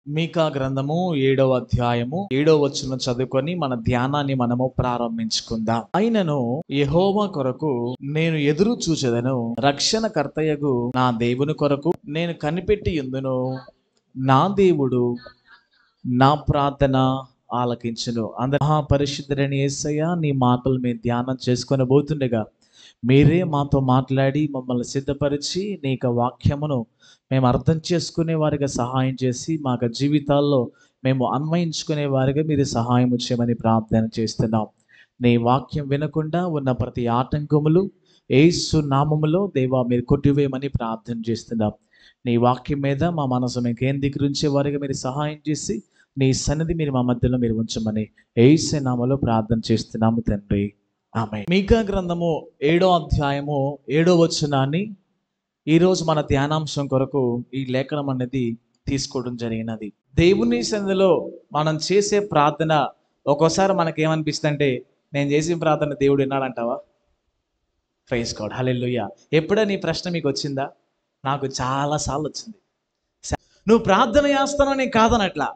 మీకా గ్రంథము 7వ అధ్యాయము 7వ వచనం చదువుకొని మన ధ్యానాన్ని మనము ప్రారంభించుకుందాం. అయినను యెహోవా కొరకు నేను ఎదురు చూచెదను, రక్షణకర్తయగు నా దేవుని కొరకు నేను కనిపెట్టి యుందును. నా దేవుడు నా ప్రార్థన ఆలకించును. అందరూ మహాపరిశుద్ధుడైన యేసయ్య, నీ మాటలు మేము ధ్యానం చేసుకొని పోతుండగా మీరే మాతో మాట్లాడి మమ్మల్ని సిద్ధపరిచి నీ యొక్క వాక్యమును మేము అర్థం చేసుకునే వారిగా సహాయం చేసి మా యొక్క జీవితాల్లో మేము అన్వయించుకునే వారిగా మీరు సహాయం చేయమని ప్రార్థన చేస్తున్నాం. నీ వాక్యం వినకుండా ఉన్న ప్రతి ఆటంకములు యేసు నామములో దేవా మీరు కొట్టివేయమని ప్రార్థన చేస్తున్నాం. నీ వాక్యం మీద మా మనసు మేము కేంద్రీకరించే వారిగా మీరు సహాయం చేసి నీ సన్నిధి మీరు మా మధ్యలో మీరు ఉంచమని యేసు నామములో ప్రార్థన చేస్తున్నాము తండ్రి, ఆమేన్. మీకా గ్రంథము 7వ అధ్యాయము 7వ వచనాన్ని ఈరోజు మన ధ్యానాంశం కొరకు ఈ లేఖనం అనేది తీసుకోవడం జరిగినది. దేవుని సన్నిధిలో మనం చేసే ప్రార్థన ఒక్కోసారి మనకేమనిపిస్తుంది అంటే, నేను చేసిన ప్రార్థన దేవుడు విన్నాడంటావా? ప్రైజ్ గాడ్, హల్లెలూయా. ఎప్పుడైనా ఈ ప్రశ్న మీకు వచ్చిందా? నాకు చాలాసార్లు వచ్చింది. నువ్వు ప్రార్థన చేస్తానని కాదనట్లా.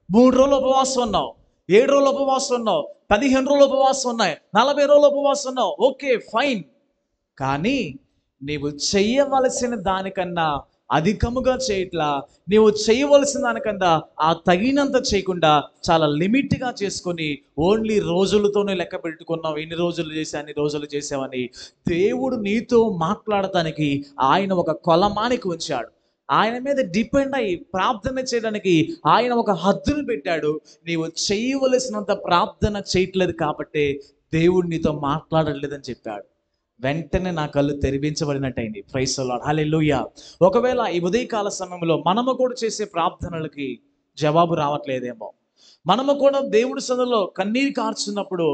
3 రోజులు ఉపవాసం ఉన్నావు, 7 రోజులు ఉపవాసం ఉన్నావు, 15 రోజులు ఉపవాసం ఉన్నాయి, 40 రోజులు ఉపవాసం ఉన్నావు, ఓకే ఫైన్. కానీ నీవు చెయ్యవలసిన దానికన్నా అధికముగా చేయట్లా. నీవు చేయవలసిన దానికన్నా ఆ తగినంత చేయకుండా చాలా లిమిట్గా చేసుకొని ఓన్లీ రోజులతోనే లెక్క పెట్టుకున్నావు. ఎన్ని రోజులు చేసా, అన్ని రోజులు చేసావని. దేవుడు నీతో మాట్లాడటానికి ఆయన ఒక కొలమానికి ఉంచాడు. ఆయన మీద డిపెండ్ అయ్యి ప్రార్థన చేయడానికి ఆయన ఒక హద్దును పెట్టాడు. నీవు చేయవలసినంత ప్రార్థన చేయట్లేదు కాబట్టి దేవుడు నీతో మాట్లాడలేదని చెప్పాడు. వెంటనే నా కళ్ళు తెరిపించబడినట్టయింది. ప్రైజ్ ది లార్డ్, హల్లెలూయా. ఒకవేళ ఈ ఉదయకాల సమయంలో మనము కూడా చేసే ప్రార్థనలకి జవాబు రావట్లేదేమో, మనము కూడా దేవుడి సన్నిధిలో కన్నీరు కార్చున్నప్పుడు,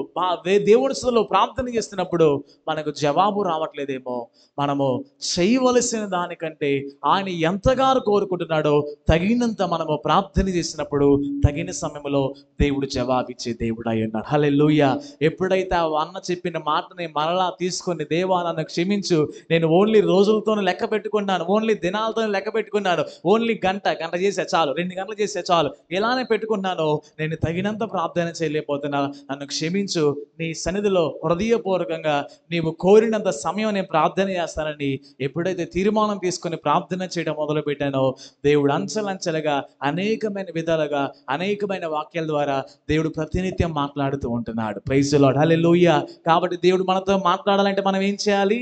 దేవుడి సన్నిధిలో ప్రార్థన చేస్తున్నప్పుడు మనకు జవాబు రావట్లేదేమో, మనము చేయవలసిన దానికంటే ఆయన ఎంతగా కోరుకుంటున్నాడో తగినంత మనము ప్రార్థన చేసినప్పుడు తగిన సమయంలో దేవుడు జవాబిచ్చే దేవుడు అయి ఉన్నాడు. హల్లెలూయా. ఎప్పుడైతే ఆ అన్న చెప్పిన మాటని మరలా తీసుకొని, దేవా నన్ను క్షమించు, నేను ఓన్లీ రోజులతోనే లెక్క పెట్టుకున్నాను, ఓన్లీ దినాలతో లెక్క పెట్టుకున్నాను, ఓన్లీ గంట చేసే చాలు, 2 గంటలు చేసే చాలు, ఇలానే పెట్టుకున్నాను, నేను తగినంత ప్రార్థన చేయలేకపోతున్నా, నన్ను క్షమించు, నీ సన్నిధిలో హృదయపూర్వకంగా నీవు కోరినంత సమయం నేను ప్రార్థన చేస్తానని ఎప్పుడైతే తీర్మానం తీసుకొని ప్రార్థన చేయడం మొదలు పెట్టానో, దేవుడు అంచెలంచెలుగా అనేకమైన విధాలుగా అనేకమైన వాక్యాల ద్వారా దేవుడు ప్రతినిత్యం మాట్లాడుతూ ఉంటున్నాడు. ప్రైజ్ ది లార్డ్, హల్లెలూయా. కాబట్టి దేవుడు మనతో మాట్లాడాలంటే మనం ఏం చేయాలి?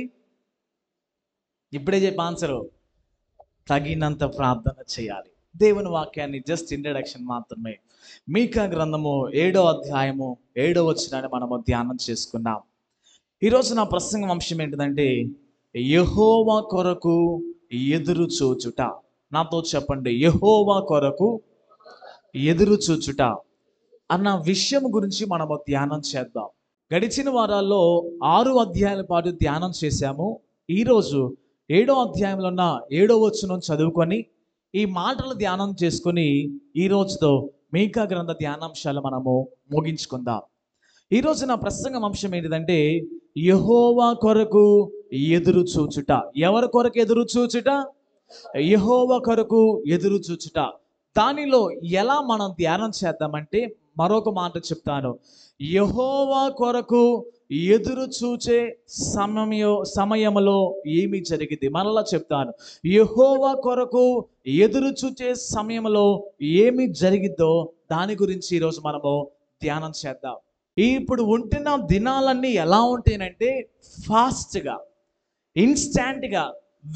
ఇప్పుడే చెప్పి ఆన్సరు, తగినంత ప్రార్థన చేయాలి. దేవుని వాక్యాన్ని జస్ట్ ఇంట్రడక్షన్ మాత్రమే. మీకా గ్రంథము 7వ అధ్యాయము 7వ వచనాన్ని మనము ధ్యానం చేసుకున్నాం. ఈరోజు నా ప్రసంగం అంశం ఏంటిదంటే, యెహోవా కొరకు ఎదురు చూచుట. నాతో చెప్పండి, యెహోవా కొరకు ఎదురు చూచుట అన్న విషయం గురించి మనము ధ్యానం చేద్దాం. గడిచిన వారాల్లో 6 అధ్యాయాల పాటు ధ్యానం చేశాము. ఈరోజు 7వ అధ్యాయంలో ఉన్న 7వ వచనం చదువుకొని ఈ మాటలు ధ్యానం చేసుకొని ఈ రోజుతో మీకా గ్రంథ ధ్యానాంశాలు మనము ముగించుకుందాం. ఈరోజు నా ప్రసంగం అంశం ఏంటిదంటే, యెహోవా కొరకు ఎదురు చూచుట. ఎవరి కొరకు ఎదురు చూచుట? యెహోవా కొరకు ఎదురు చూచుట. దానిలో ఎలా మనం ధ్యానం చేద్దామంటే, మరొక మాట చెప్తాను. యెహోవా కొరకు ఎదురు చూచే సమయంలో ఏమి జరిగింది? మరలా చెప్తాను, యెహోవా కొరకు ఎదురు చూచే సమయంలో ఏమి జరిగిద్దో దాని గురించి ఈరోజు మనము ధ్యానం చేద్దాం. ఇప్పుడు ఉంటున్న దినాలన్నీ ఎలా ఉంటాయంటే, ఫాస్ట్గా, ఇన్స్టాంట్గా,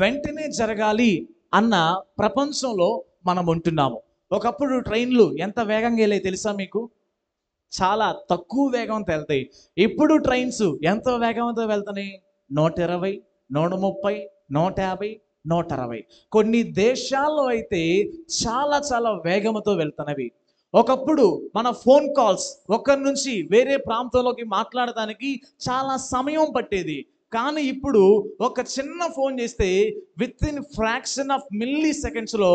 వెంటనే జరగాలి అన్న ప్రపంచంలో మనం ఉంటున్నాము. ఒకప్పుడు ట్రైన్లు ఎంత వేగంగా వెళ్ళాయి తెలుసా మీకు? చాలా తక్కువ వేగంతో వెళ్తాయి. ఇప్పుడు ట్రైన్స్ ఎంత వేగంతో వెళ్తున్నాయి? 120, 130, 150, 160. కొన్ని దేశాల్లో అయితే చాలా చాలా వేగంతో వెళ్తున్నవి. ఒకప్పుడు మన ఫోన్ కాల్స్ ఒకరి నుంచి వేరే ప్రాంతంలోకి మాట్లాడడానికి చాలా సమయం పట్టేది. కానీ ఇప్పుడు ఒక చిన్న ఫోన్ చేస్తే with in fraction of milli సెకండ్స్లో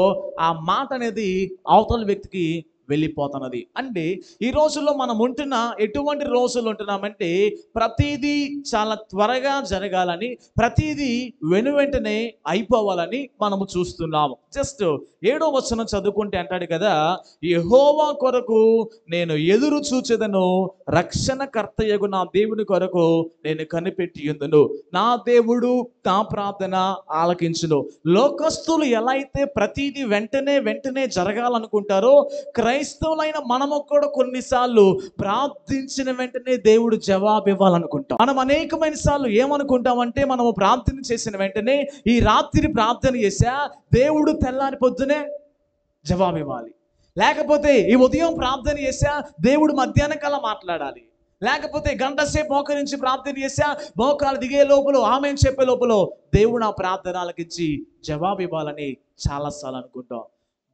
ఆ మాట అనేది అవతల వ్యక్తికి వెళ్ళిపోతున్నది. అంటే ఈ రోజుల్లో మనం ఉంటున్న ఎటువంటి రోజులు ఉంటున్నామంటే ప్రతిదీ చాలా త్వరగా జరగాలని, ప్రతిదీ వెంటనే అయిపోవాలని మనము చూస్తున్నాము. జస్ట్ 7వ వచనం చదువుకుంటే అంటాడు కదా, యెహోవా కొరకు నేను ఎదురు చూచెదను, రక్షణకర్తయగు నా దేవుని కొరకు నేను కనిపెట్టి ఉందును. నా దేవుడు నా ప్రార్థన ఆలకించును. లోకస్తులు ఎలా అయితే ప్రతిదీ వెంటనే జరగాలనుకుంటారో, క్రైస్తవులైన మనము కూడా కొన్నిసార్లు ప్రార్థించిన వెంటనే దేవుడు జవాబు ఇవ్వాలనుకుంటాం. మనం అనేకమైన సార్లు ఏమనుకుంటామంటే, మనము ప్రార్థన చేసిన వెంటనే ఈ రాత్రి ప్రార్థన చేశా, దేవుడు తెల్లారి పొద్దునే జవాబు ఇవ్వాలి. లేకపోతే ఈ ఉదయం ప్రార్థన చేశా, దేవుడు మధ్యాహ్నం కల్లా మాట్లాడాలి. లేకపోతే గంట సేపు మోకరించి ప్రార్థన చేశా, మోకాలు దిగే లోపల ఆమె చెప్పే లోపల దేవుడు ఆ ప్రార్థన ఆలకించి జవాబు ఇవ్వాలని చాలాసార్లు అనుకుంటాం.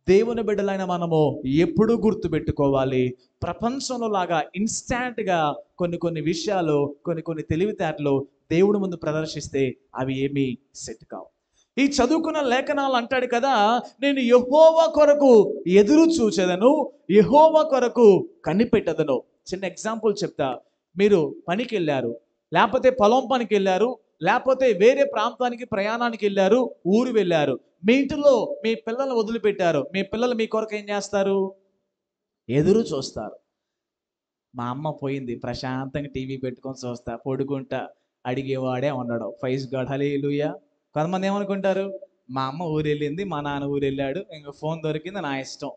దేవుని బిడ్డలైన మనము ఎప్పుడూ గుర్తుపెట్టుకోవాలి, ప్రపంచంలో లాగా ఇన్స్టాంట్గా కొన్ని విషయాలు, కొన్ని తెలివితేటలు దేవుడి ముందు ప్రదర్శిస్తే అవి ఏమీ సెట్ కావు. ఈ చదువుకున్న లేఖనాలు అంటాడు కదా, నేను యెహోవా కొరకు ఎదురు చూచెదను, యెహోవా కొరకు కనిపెట్టదను. చిన్న ఎగ్జాంపుల్ చెప్తా. మీరు పనికి వెళ్ళారు, లేకపోతే పొలం పనికి వెళ్ళారు, లేకపోతే వేరే ప్రాంతానికి ప్రయాణానికి వెళ్ళారు, ఊరు వెళ్ళారు. మీ ఇంటిలో మీ పిల్లలు వదిలిపెట్టారు. మీ పిల్లలు మీ కొరకు ఏం చేస్తారు? ఎదురు చూస్తారు. మా అమ్మ పోయింది, ప్రశాంతంగా టీవీ పెట్టుకొని చూస్తా, పడుకుంటా, అడిగేవాడే ఉండడు. ప్రైజ్ గాడ్, హల్లెలూయా. కొంతమంది ఏమనుకుంటారు, మా అమ్మ ఊరు వెళ్ళింది, మా నాన్న ఊరు వెళ్ళాడు, ఇంకా ఫోన్ దొరికింది, నా ఇష్టం.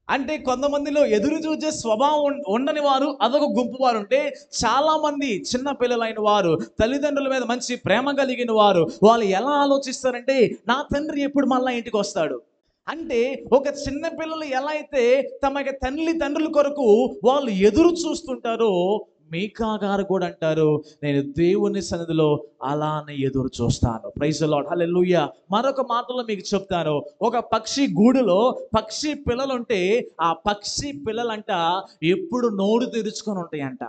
అంటే కొంతమందిలో ఎదురు చూసే స్వభావం ఉండని వారు అదొక గుంపు వారు ఉంటే, చాలా మంది చిన్న పిల్లలైన వారు, తల్లిదండ్రుల మీద మంచి ప్రేమ కలిగిన వారు, వాళ్ళు ఎలా ఆలోచిస్తారంటే, నా తండ్రి ఎప్పుడు మళ్ళా ఇంటికి వస్తాడు. అంటే ఒక చిన్న పిల్లలు ఎలా అయితే తమ తండ్రుల కొరకు వాళ్ళు ఎదురు చూస్తుంటారో, మీకా గారు కూడా అంటారు, నేను దేవుని సన్నిధిలో అలానే ఎదురు చూస్తాను. ప్రైజ్ ది లార్డ్, హల్లెలూయా. మరొక మాటలో మీకు చెప్తాను, ఒక పక్షి గూడులో పక్షి పిల్లలు ఉంటే, ఆ పక్షి పిల్లలంట ఎప్పుడు నోరు తెరుచుకొని ఉంటాయంట.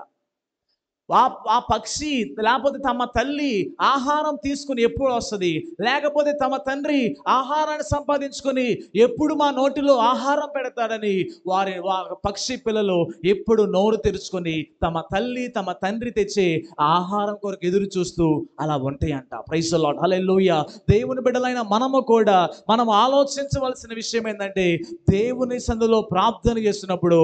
ఆ పక్షి లేకపోతే తమ తల్లి ఆహారం తీసుకుని ఎప్పుడు వస్తుంది, లేకపోతే తమ తండ్రి ఆహారాన్ని సంపాదించుకొని ఎప్పుడు మా నోటిలో ఆహారం పెడతాడని పక్షి పిల్లలు ఎప్పుడు నోరు తెరుచుకొని తమ తల్లి తమ తండ్రి తెచ్చే ఆహారం కొరకు ఎదురు చూస్తూ అలా ఉంటాయంట. ప్రైజ్ ది లార్డ్, హల్లెలూయా. దేవుని బిడ్డలైన మనము కూడా మనం ఆలోచించవలసిన విషయం ఏంటంటే, దేవుని సన్నిధిలో ప్రార్థన చేస్తున్నప్పుడు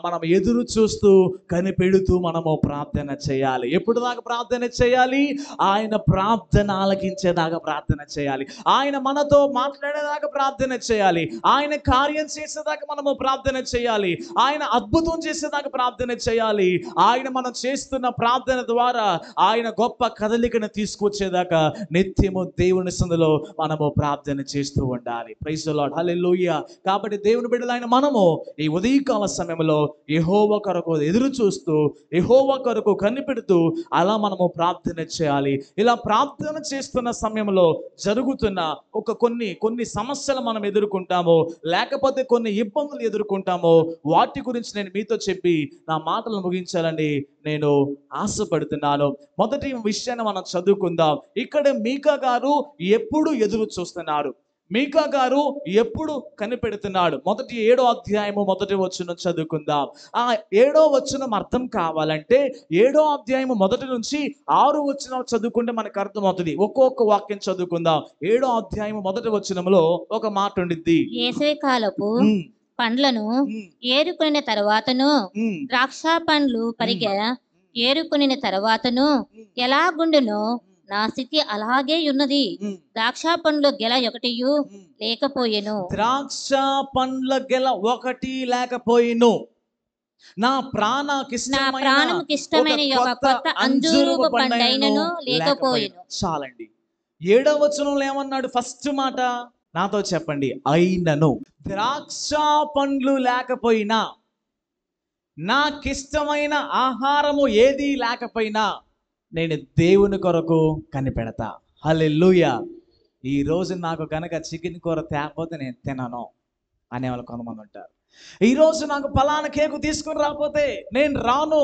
మనం ఎదురు చూస్తూ కనిపెడుతూ మనము ప్రార్థన చేయాలి. ఎప్పుడు దాకా ప్రార్థన చేయాలి? ఆయన ప్రార్థన ఆలకించేదాకా ప్రార్థన చేయాలి. ఆయన మనతో మాట్లాడేదాకా ప్రార్థన చేయాలి. ఆయన కార్యం చేసేదాకా మనము ప్రార్థన చేయాలి. ఆయన అద్భుతం చేసేదాకా ప్రార్థన చేయాలి. ఆయన మనం చేస్తున్న ప్రార్థన ద్వారా ఆయన గొప్ప కదలికను తీసుకొచ్చేదాకా నిత్యము దేవుని సన్నిధిలో మనము ప్రార్థన చేస్తూ ఉండాలి. ప్రైజ్ ది లార్డ్, హల్లెలూయా. కాబట్టి దేవుని బిడ్డలైన మనము ఈ ఉదయకాల సమయంలో యెహోవా కొరకు ఎదురు చూస్తూ, యెహోవా కొరకు కనిపెడుతూ అలా మనము ప్రార్థన చేయాలి. ఇలా ప్రార్థన చేస్తున్న సమయంలో జరుగుతున్న కొన్ని సమస్యలు మనం ఎదుర్కొంటాము, లేకపోతే కొన్ని ఇబ్బందులు ఎదుర్కొంటాము. వాటి గురించి నేను మీతో చెప్పి నా మాటలు ముగించాలని నేను ఆశపడుతున్నాను. మొదటి విషయాన్ని మనం చదువుకుందాం. ఇక్కడ మీకా గారు ఎప్పుడు ఎదురు చూస్తున్నారు, మీకా గారు ఎప్పుడు కనిపెడుతున్నాడు? మొదటి 7వ అధ్యాయము మొదటి వచనం చదువుకుందాం. ఆ 7వ వచనం అర్థం కావాలంటే 7వ అధ్యాయము మొదటి నుంచి 6 వచనాలు చదువుకుంటే మనకు అర్థమవుతుంది. ఒక్కొక్క వాక్యం చదువుకుందాం. 7వ అధ్యాయము మొదటి వచనంలో ఒక మాట ఉండిద్ది, వేసవి కాలపు పండ్లను ఏరుకొనిన తర్వాతను, ద్రాక్ష పండ్లు పరిగె ఏరుకొనిన తర్వాతను ఎలాగుండునో నా స్థితి అలాగే ఉన్నది. ద్రాక్ష పండ్ల గెల ఒకటియు లేకపోయెను. ద్రాక్ష పండ్ల గెల ఒకటి లేకపోయిను. నా ప్రాణముకిష్టమైన ఒక కొత్త అంజూరపు పండైనను లేకపోయెను. చాలండి. 7వ వచనంలో ఏమన్నాడు? ఫస్ట్ మాట నాతో చెప్పండి. అయినను ద్రాక్ష పండ్లు లేకపోయినా, నాకిష్టమైన ఆహారము ఏది లేకపోయినా నేను దేవుని కొరకు కనిపెడతా. హల్లెలూయా. ఈ రోజు నాకు కనుక చికెన్ కూర తేకపోతే నేను తినను అనేవాళ్ళు కొంతమంది ఉంటారు. ఈరోజు నాకు పలానా కేకు తీసుకుని రాకపోతే నేను రాను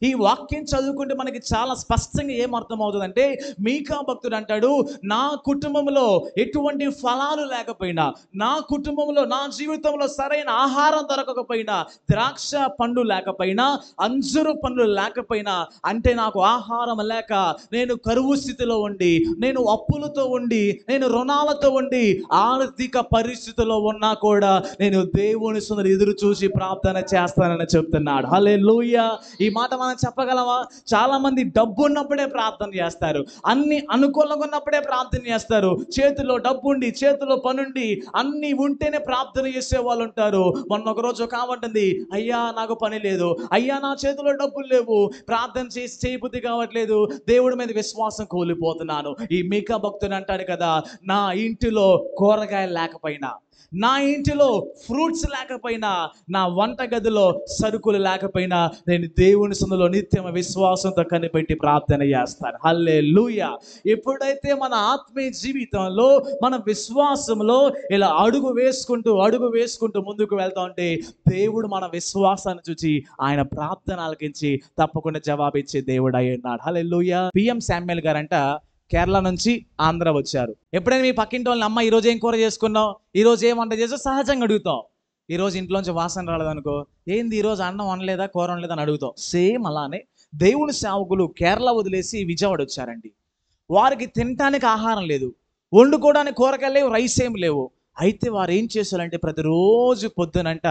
ఈ వాక్యం చదువుకుంటే మనకి చాలా స్పష్టంగా ఏం అర్థమవుతుందంటే, మీకా భక్తుడు అంటాడు, నా కుటుంబంలో ఎటువంటి ఫలాలు లేకపోయినా, నా కుటుంబంలో నా జీవితంలో సరైన ఆహారం దొరకకపోయినా, ద్రాక్ష పండు లేకపోయినా, అంజురు పండ్లు లేకపోయినా, అంటే నాకు ఆహారం లేక నేను కరువు స్థితిలో ఉండి, నేను అప్పులతో ఉండి, నేను రుణాలతో ఉండి, ఆర్థిక పరిస్థితుల్లో ఉన్నా కూడా నేను దేవుని సన్నిధిలో ఎదురు చూసి ప్రార్థన చేస్తానని చెప్తున్నాడు. హల్లెలూయా. ఈ మాట మనం చెప్పగలమా? చాలా మంది డబ్బు ఉన్నప్పుడే ప్రార్థన చేస్తారు, అన్ని అనుకూలంగా ఉన్నప్పుడే ప్రార్థన చేస్తారు. చేతిలో డబ్బు ఉండి, చేతిలో పనుండి, అన్ని ఉంటేనే ప్రార్థన చేసే వాళ్ళు ఉంటారు. మొన్న ఒక రోజు ఒక ఆమె అంటుంది, అయ్యా నాకు పని లేదు, అయ్యా నా చేతిలో డబ్బులు లేవు, ప్రార్థన చేసి చేయబుద్ధి కావట్లేదు, దేవుడి మీద విశ్వాసం కోల్పోతున్నాను. ఈ మీకా భక్తుడు అంటాడు కదా, నా ఇంటిలో కూరగాయలు లేకపోయినా, నా ఇంటిలో ఫ్రూట్స్ లేకపోయినా, నా వంట గదిలో సరుకులు లేకపోయినా, నేను దేవుని సన్నిధిలో నిత్యం విశ్వాసంతో కనిపెట్టి ప్రార్థన చేస్తాను. హల్లెలూయా. ఎప్పుడైతే మన ఆత్మీయ జీవితంలో, మన విశ్వాసంలో ఇలా అడుగు వేసుకుంటూ ముందుకు వెళ్తా ఉంటే, దేవుడు మన విశ్వాసాన్ని చూసి ఆయన ప్రార్థన ఆలకించి తప్పకుండా జవాబిచ్చే దేవుడు అయి ఉన్నాడు. హల్లెలూయా. పిఎం శామ్యుయల్ గారంట కేరళ నుంచి ఆంధ్ర వచ్చారు. ఎప్పుడైనా మీ పక్కింటి వాళ్ళని, అమ్మ ఈరోజు ఏం కూర చేసుకున్నావు, ఈరోజు ఏం వంట చేసావు సహజంగా అడుగుతాం. ఈరోజు ఇంట్లోంచి వాసన రాలేదనుకో, ఏంది ఈరోజు అన్నం వండలేదా, కూర వండలేదా అని అడుగుతాం. సేమ్ అలానే దేవుని సేవకులు కేరళ వదిలేసి విజయవాడ వచ్చారండి. వారికి తినటానికి ఆహారం లేదు, వండుకోవడానికి కూరగాయలు లేవు, రైస్ ఏం లేవు. అయితే వారు ఏం చేశారంటే, ప్రతిరోజు పొద్దునంట,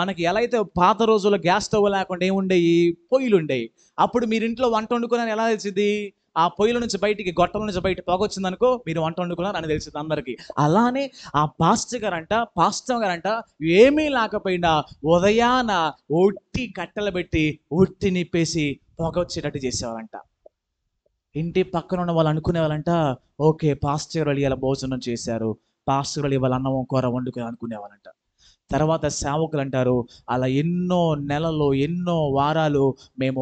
మనకి ఎలా అయితే పాత రోజుల్లో గ్యాస్ స్టవ్ లేకుండా ఏముండేవి, పొయ్యిలు ఉండేవి. అప్పుడు మీరు ఇంట్లో వంట వండుకున్నారని ఎలా తెలిసింది? ఆ పొయ్యిల నుంచి బయటికి, గొట్టల నుంచి బయట పొగ వచ్చిందనుకో, మీరు వంట వండుకున్నారు అని తెలిసింది అందరికీ. అలానే ఆ పాస్టర్ గారంట ఏమీ లేకపోయినా ఉదయాన ఒట్టి కట్టెలు పెట్టి ఒట్టి నిప్పేసి పొగ వచ్చేటట్టు చేసేవారంట. ఇంటి పక్కన ఉన్న వాళ్ళు అనుకునే వాళ్ళంట, ఓకే పాస్టర్ వాళ్ళు ఇలా భోజనం చేశారు, పాస్టర్ వాళ్ళు ఇవాళ అన్నం కూర వండుకుని అనుకునేవాళ్ళంట. తర్వాత సేవకులు అంటారు, అలా ఎన్నో నెలలు, ఎన్నో వారాలు మేము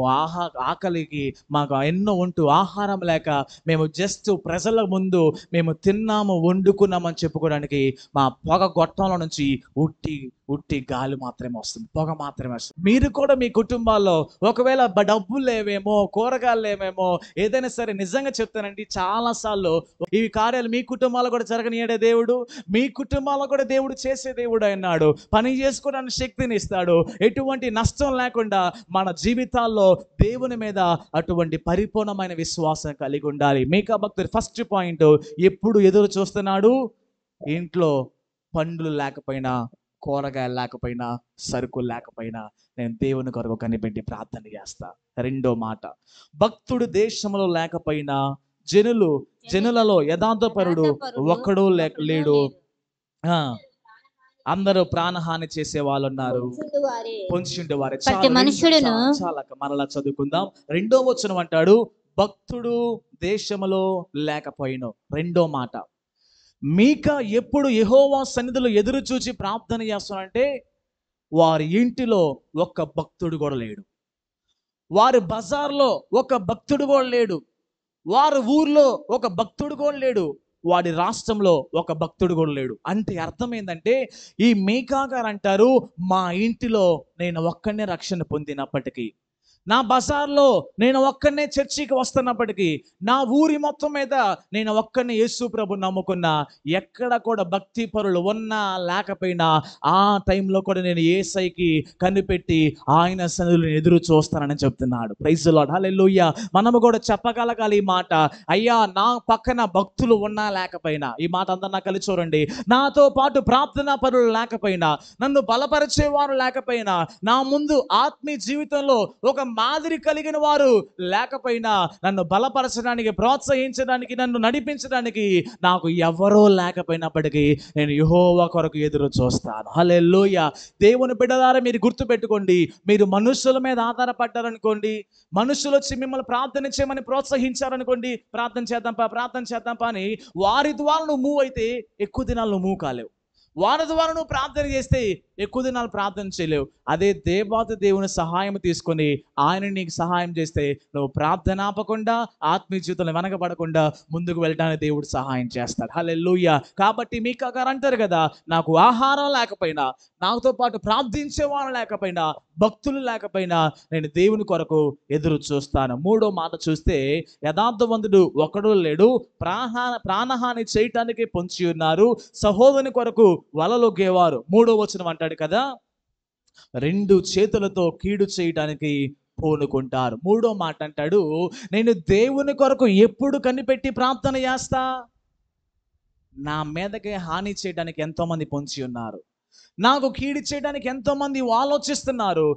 ఆకలికి మాకు ఎన్నో ఉంటూ ఆహారం లేక మేము జస్ట్ ప్రజల ముందు మేము తిన్నాము, వండుకున్నామని చెప్పుకోవడానికి మా పొగ గొట్టంలో నుంచి ఉట్టి గాలి మాత్రమే వస్తుంది, పొగ మాత్రమే వస్తుంది. మీరు కూడా మీ కుటుంబాల్లో ఒకవేళ డబ్బులు లేవేమో, కూరగాయలు లేవేమో, ఏదైనా సరే, నిజంగా చెప్తానండి, చాలాసార్లు ఈ కార్యాలు మీ కుటుంబాల్లో కూడా జరగనీయడే దేవుడు. మీ కుటుంబాల్లో కూడా దేవుడు చేసే దేవుడు అన్నాడు. పని చేసుకోవడానికి శక్తిని ఇస్తాడు. ఎటువంటి నష్టం లేకుండా మన జీవితాల్లో దేవుని మీద అటువంటి పరిపూర్ణమైన విశ్వాసం కలిగి ఉండాలి. మీకా భక్తుడు ఫస్ట్ పాయింట్, ఎప్పుడు ఎదురు చూస్తున్నాడు? ఇంట్లో పండ్లు లేకపోయినా, కూరగాయలు లేకపోయినా, సరుకులు లేకపోయినా, నేను దేవుని కొరకు కనిపెట్టి ప్రార్థన చేస్తా. రెండో మాట, భక్తుడు దేశంలో లేకపోయినా జనులలో యథార్థపరుడు ఒక్కడూ లేడు. అందరూ ప్రాణహాని చేసే వాళ్ళు ఉన్నారు, పొంచుండే వారే. చాలా మరలా చదువుకుందాం. రెండో వచనం అంటాడు, భక్తుడు దేశములో లేకపోయినో. రెండో మాట, మీకా ఎప్పుడు యెహోవా సన్నిధిలో ఎదురు చూచి ప్రార్థన చేస్తానంటే, వారి ఇంటిలో ఒక్క భక్తుడు కూడా లేడు, వారి బజార్లో ఒక భక్తుడు కూడా లేడు, వారి ఊర్లో ఒక భక్తుడు కూడా లేడు, వాడి రాష్ట్రంలో ఒక భక్తుడు కూడా లేడు. అంటే అర్థం ఏంటంటే, ఈ మీకా గారు అంటారు, మా ఇంటిలో నేను ఒక్కనే రక్షణ పొందినప్పటికీ, నా బజార్లో నేను ఒక్కనే చర్చికి వస్తున్నప్పటికీ, నా ఊరి మొత్తం మీద నేను ఒక్కనే యేసు ప్రభు నమ్ముకున్నా, ఎక్కడ కూడా భక్తి పరులు ఉన్నా లేకపోయినా ఆ టైంలో కూడా నేను యేసయ్యకి కనిపెట్టి ఆయన సన్నిధిలో ఎదురు చూస్తానని చెప్తున్నాడు. Praise the Lord. హల్లెలూయా. మనము కూడా చెప్పగలగాలి ఈ మాట. అయ్యా, నా పక్కన భక్తులు ఉన్నా లేకపోయినా, ఈ మాట అందరూ నాకు కలిసి చూడండి, నాతో పాటు ప్రార్థనా పరులు లేకపోయినా, నన్ను బలపరిచేవారు లేకపోయినా, నా ముందు ఆత్మీయ జీవితంలో ఒక మాదిరి కలిగిన వారు లేకపోయినా, నన్ను బలపరచడానికి, ప్రోత్సహించడానికి, నన్ను నడిపించడానికి నాకు ఎవరో లేకపోయినప్పటికీ నేను యెహోవా కొరకు ఎదురు చూస్తాను. హల్లెలూయా. దేవుని బిడ్డలారా, మీరు గుర్తుపెట్టుకోండి, మీరు మనుషుల మీద ఆధారపడ్డారనుకోండి, మనుషులు వచ్చి మిమ్మల్ని ప్రార్థన చేయమని ప్రోత్సహించారనుకోండి, ప్రార్థన చేద్దాంపా అని, వారి ద్వారా నువ్వు మూవ్ అయితే ఎక్కువ దినాలు నువ్వు మూవ్ కాలేవు. వారి ద్వారా నువ్వు ప్రార్థన చేస్తే ఎక్కువ దినాలు ప్రార్థన చేయలేవు. అదే దేవాతి దేవుని సహాయం తీసుకొని ఆయన నీకు సహాయం చేస్తే నువ్వు ప్రార్థన ఆపకుండా, ఆత్మీయ జీవితంలో వెనకబడకుండా ముందుకు వెళ్ళడానికి దేవుడు సహాయం చేస్తాడు. హల్లెలూయా. కాబట్టి మీకా గారు అంటారు కదా, నాకు ఆహారం లేకపోయినా, నాతో పాటు ప్రార్థించేవాళ్ళు లేకపోయినా, భక్తులు లేకపోయినా నేను దేవుని కొరకు ఎదురు చూస్తాను. మూడో మాట చూస్తే, యథార్థవంతుడు ఒకడు లేడు, ప్రాణహాని చేయటానికి పొంచి ఉన్నారు, సహోదరుని కొరకు వలలొగ్గేవారు. మూడో వచనం అంటాడు కదా, రెండు చేతులతో కీడు చేయటానికి పూనుకుంటారు. మూడో మాట అంటాడు, నేను దేవుని కొరకు ఎప్పుడు కనిపెట్టి ప్రార్థన చేస్తా? నా మీదకి హాని చేయడానికి ఎంతో మంది పొంచి ఉన్నారు, నాకు కీడు చేయడానికి ఎంతో మంది ఆలోచిస్తున్నారు,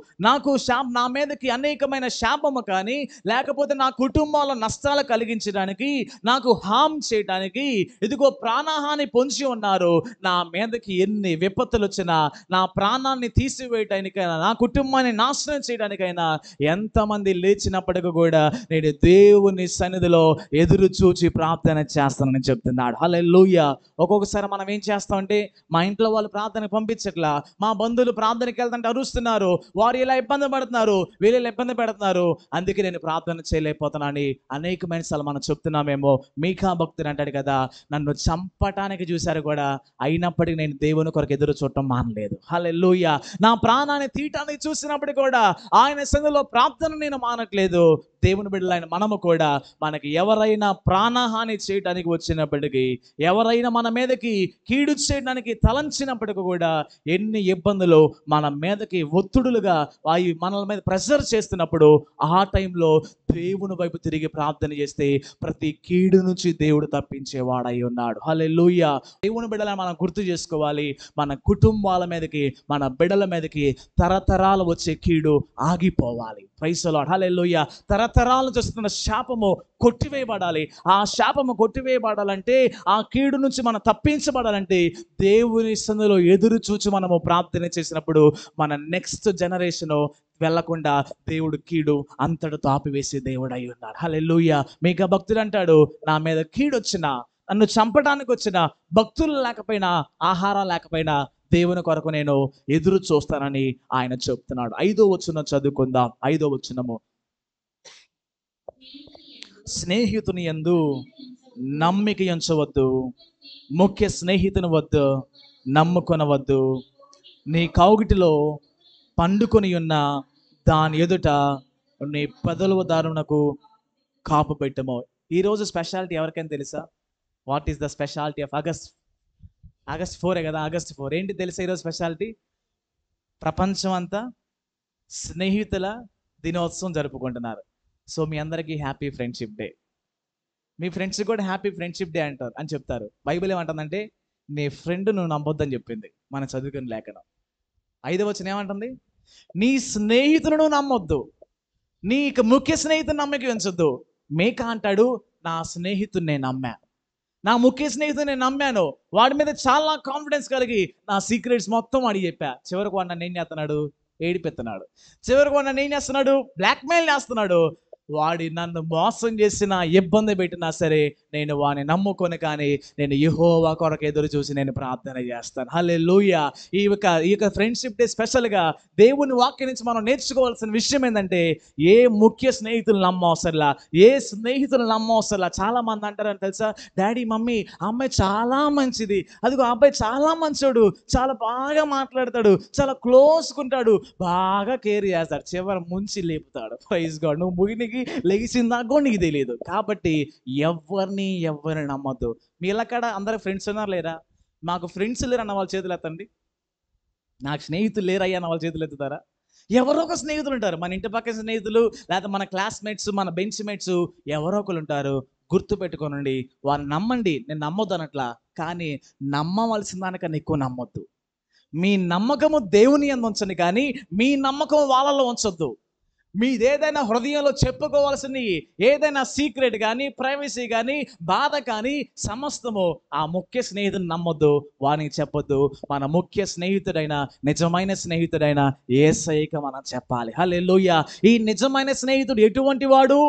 నా మీదకి అనేకమైన శాపము కానీ, లేకపోతే నా కుటుంబంలో నష్టాలు కలిగించడానికి, నాకు హామ్ చేయడానికి ఇదిగో ప్రాణహాని పొంచి ఉన్నారు. నా మీదకి ఎన్ని విపత్తులు వచ్చినా, నా ప్రాణాన్ని తీసివేయటానికైనా, నా కుటుంబాన్ని నాశనం చేయడానికైనా ఎంతమంది లేచినప్పటికీ కూడా నేను దేవుని సన్నిధిలో ఎదురు చూచి ప్రార్థన చేస్తానని చెప్తున్నాడు. హల్లెలూయా. ఒక్కొక్కసారి మనం ఏం చేస్తామంటే, మా ఇంట్లో వాళ్ళు ప్రార్థనకు పంపించట్లా, మా బంధువులు ప్రార్థనకి వెళ్తుంటే అరుస్తున్నారు, వారు ఇలా ఇబ్బంది పడుతున్నారు, వీళ్ళు ఇలా ఇబ్బంది పెడుతున్నారు, అందుకే నేను ప్రార్థన చేయలేకపోతున్నాను అనేకమైన సార్లు మనం చెప్తున్నామేమో. మీకా భక్తుడు అంటాడు కదా, నన్ను చంపటానికి చూశారు కూడా, అయినప్పటికీ నేను దేవుని కొరకు ఎదురు చూడటం మానలేదు. హల్లెలూయా. నా ప్రాణాన్ని తీయటానికి చూసినప్పుడు కూడా ఆయన సన్నిధిలో ప్రార్థన నేను మానట్లేదు. దేవుని బిడ్డలైన మనము కూడా, మనకి ఎవరైనా ప్రాణహాని చేయడానికి వచ్చినప్పటికీ, ఎవరైనా మన మీదకి కీడు చేయడానికి తలంచినప్పటికీ కూడా, ఎన్ని ఇబ్బందులు మన మీదకి ఒత్తిడులుగా అవి మన మీద ప్రెషర్ చేస్తున్నప్పుడు, ఆ టైంలో దేవుని వైపు తిరిగి ప్రార్థన చేస్తే ప్రతి కీడు నుంచి దేవుడు తప్పించేవాడై ఉన్నాడు. హల్లెలూయా. దేవుని బిడ్డలను మనం గుర్తు చేసుకోవాలి, మన కుటుంబాల మీదకి, మన బిడ్డల మీదకి తరతరాలు వచ్చే కీడు ఆగిపోవాలి. Praise the Lord. హల్లెలూయా. తరతరాలు చేస్తున్న శాపము కొట్టివేయబడాలి. ఆ శాపము కొట్టివేయబడాలంటే, ఆ కీడు నుంచి మనం తప్పించబడాలంటే, దేవుని సన్నిధిలో ఎదురు చూచి మనము ప్రార్థన చేసినప్పుడు మన నెక్స్ట్ జనరేషన్ వెళ్లకుండా దేవుడు కీడు అంతటితో ఆపివేసే దేవుడు అయి ఉన్నాడు. హల్లెలూయా. మీకా భక్తుడు అంటాడు, నా మీద కీడు వచ్చినా, నన్ను చంపడానికి వచ్చిన, భక్తులు లేకపోయినా, ఆహారం లేకపోయినా దేవుని కొరకు నేను ఎదురు చూస్తానని ఆయన చెప్తున్నాడు. 5వ వచనం చదువుకుందాం. 5వ వచనము, స్నేహితుని యందు నమ్మిక ఉంచవద్దు, ముఖ్య స్నేహితుని వద్దు నమ్ముకొనవద్దు, నీ కౌగిటిలో పండుకొని ఉన్న దాని ఎదుట నీ పెదవుల దారునకు కాపు పెట్టము. ఈరోజు స్పెషాలిటీ ఎవరికైనా తెలుసా? What is the speciality of August 4 కదా, ఆగస్ట్ 4 ఏంటి తెలుసా? ఈరోజు స్పెషాలిటీ, ప్రపంచం అంతా స్నేహితుల దినోత్సవం జరుపుకుంటున్నారు. సో మీ అందరికీ హ్యాపీ ఫ్రెండ్షిప్ డే. మీ ఫ్రెండ్స్ కూడా హ్యాపీ ఫ్రెండ్షిప్ డే అంటారు అని చెప్తారు. బైబిల్ ఏమంటుందంటే, నీ ఫ్రెండ్ నువ్వు నమ్మొద్దని చెప్పింది మన చదువుకుని లేఖనం. 5వ వచనం ఏమంటుంది? నీ స్నేహితులను నమ్మొద్దు, నీకు ముఖ్య స్నేహితుని నమ్మకి ఉంచొద్దు. మీకా అంటాడు, నా స్నేహితుని నేను నమ్మా, నా ముఖ్య స్నేహితుని నేను నమ్మాను, వాడి మీద చాలా కాన్ఫిడెన్స్ కలిగి నా సీక్రెట్స్ మొత్తం వాడికి చెప్పా. చివరికి వాడు నన్ను ఏం చేస్తున్నాడు? ఏడిపెత్తున్నాడు. చివరికి వాడు నన్ను ఏం చేస్తున్నాడు? బ్లాక్మెయిల్ చేస్తున్నాడు. వాడి నన్ను మోసం చేసిన, ఇబ్బంది పెట్టినా సరే నేను వాడిని నమ్ముకొని, కానీ నేను యెహోవా కొరకు ఎదురు చూసి నేను ప్రార్థన చేస్తాను. హల్లెలూయా. ఈ యొక్క ఫ్రెండ్షిప్ డే స్పెషల్గా దేవుని వాక్యం నుంచి మనం నేర్చుకోవాల్సిన విషయం ఏంటంటే, ఏ ముఖ్య స్నేహితులు నమ్మవసరలా, ఏ స్నేహితులు నమ్మవసరలా. చాలా మంది అంటారని తెలుసా, డాడీ మమ్మీ ఆ అమ్మాయి చాలా మంచిది, అదిగో ఆ అబ్బాయి చాలా మంచోడు, చాలా బాగా మాట్లాడతాడు, చాలా క్లోజ్గా బాగా కేర్ చేస్తాడు, చివరి ముంచి లేపుతాడు. Praise God. నువ్వు ముగినికి లెగిసిందాక కూడా నీకు తెలియదు. కాబట్టి ఎవరిని నమ్మద్దు. మీ ఇళ్ళకాడ అందరు ఫ్రెండ్స్ ఉన్నారు లేరా? మాకు ఫ్రెండ్స్ లేరు అన్న వాళ్ళ చేతులు ఎత్తండి. నాకు స్నేహితులు లేరయ్యా అన్న వాళ్ళ చేతులు ఎత్తుతారా? ఎవరో ఒక స్నేహితులు ఉంటారు, మన ఇంటి పక్కన స్నేహితులు, లేదా మన క్లాస్మేట్స్, మన బెంచ్ మేట్స్, ఎవరో ఒకరు ఉంటారు. గుర్తు పెట్టుకోనండి, వారిని నమ్మండి, నేను నమ్మొద్దు అనట్లా, కానీ నమ్మవలసిన దానికన్నా ఎక్కువ నమ్మొద్దు. మీ నమ్మకము దేవుని యందు ఉంచండి, కానీ మీ నమ్మకం వాళ్ళలో ఉంచొద్దు. మీదేదైనా హృదయంలో చెప్పుకోవాల్సింది ఏదైనా సీక్రెట్ కానీ ప్రైవసీ కానీ బాధ కానీ సమస్తము ఆ ముఖ్య స్నేహితుని నమ్మొద్దు, వానికి చెప్పొద్దు. మన ముఖ్య స్నేహితుడైన నిజమైన స్నేహితుడైన యేసయ్యకి మనం చెప్పాలి. హల్లెలూయా. ఈ నిజమైన స్నేహితుడు ఎటువంటి వాడు?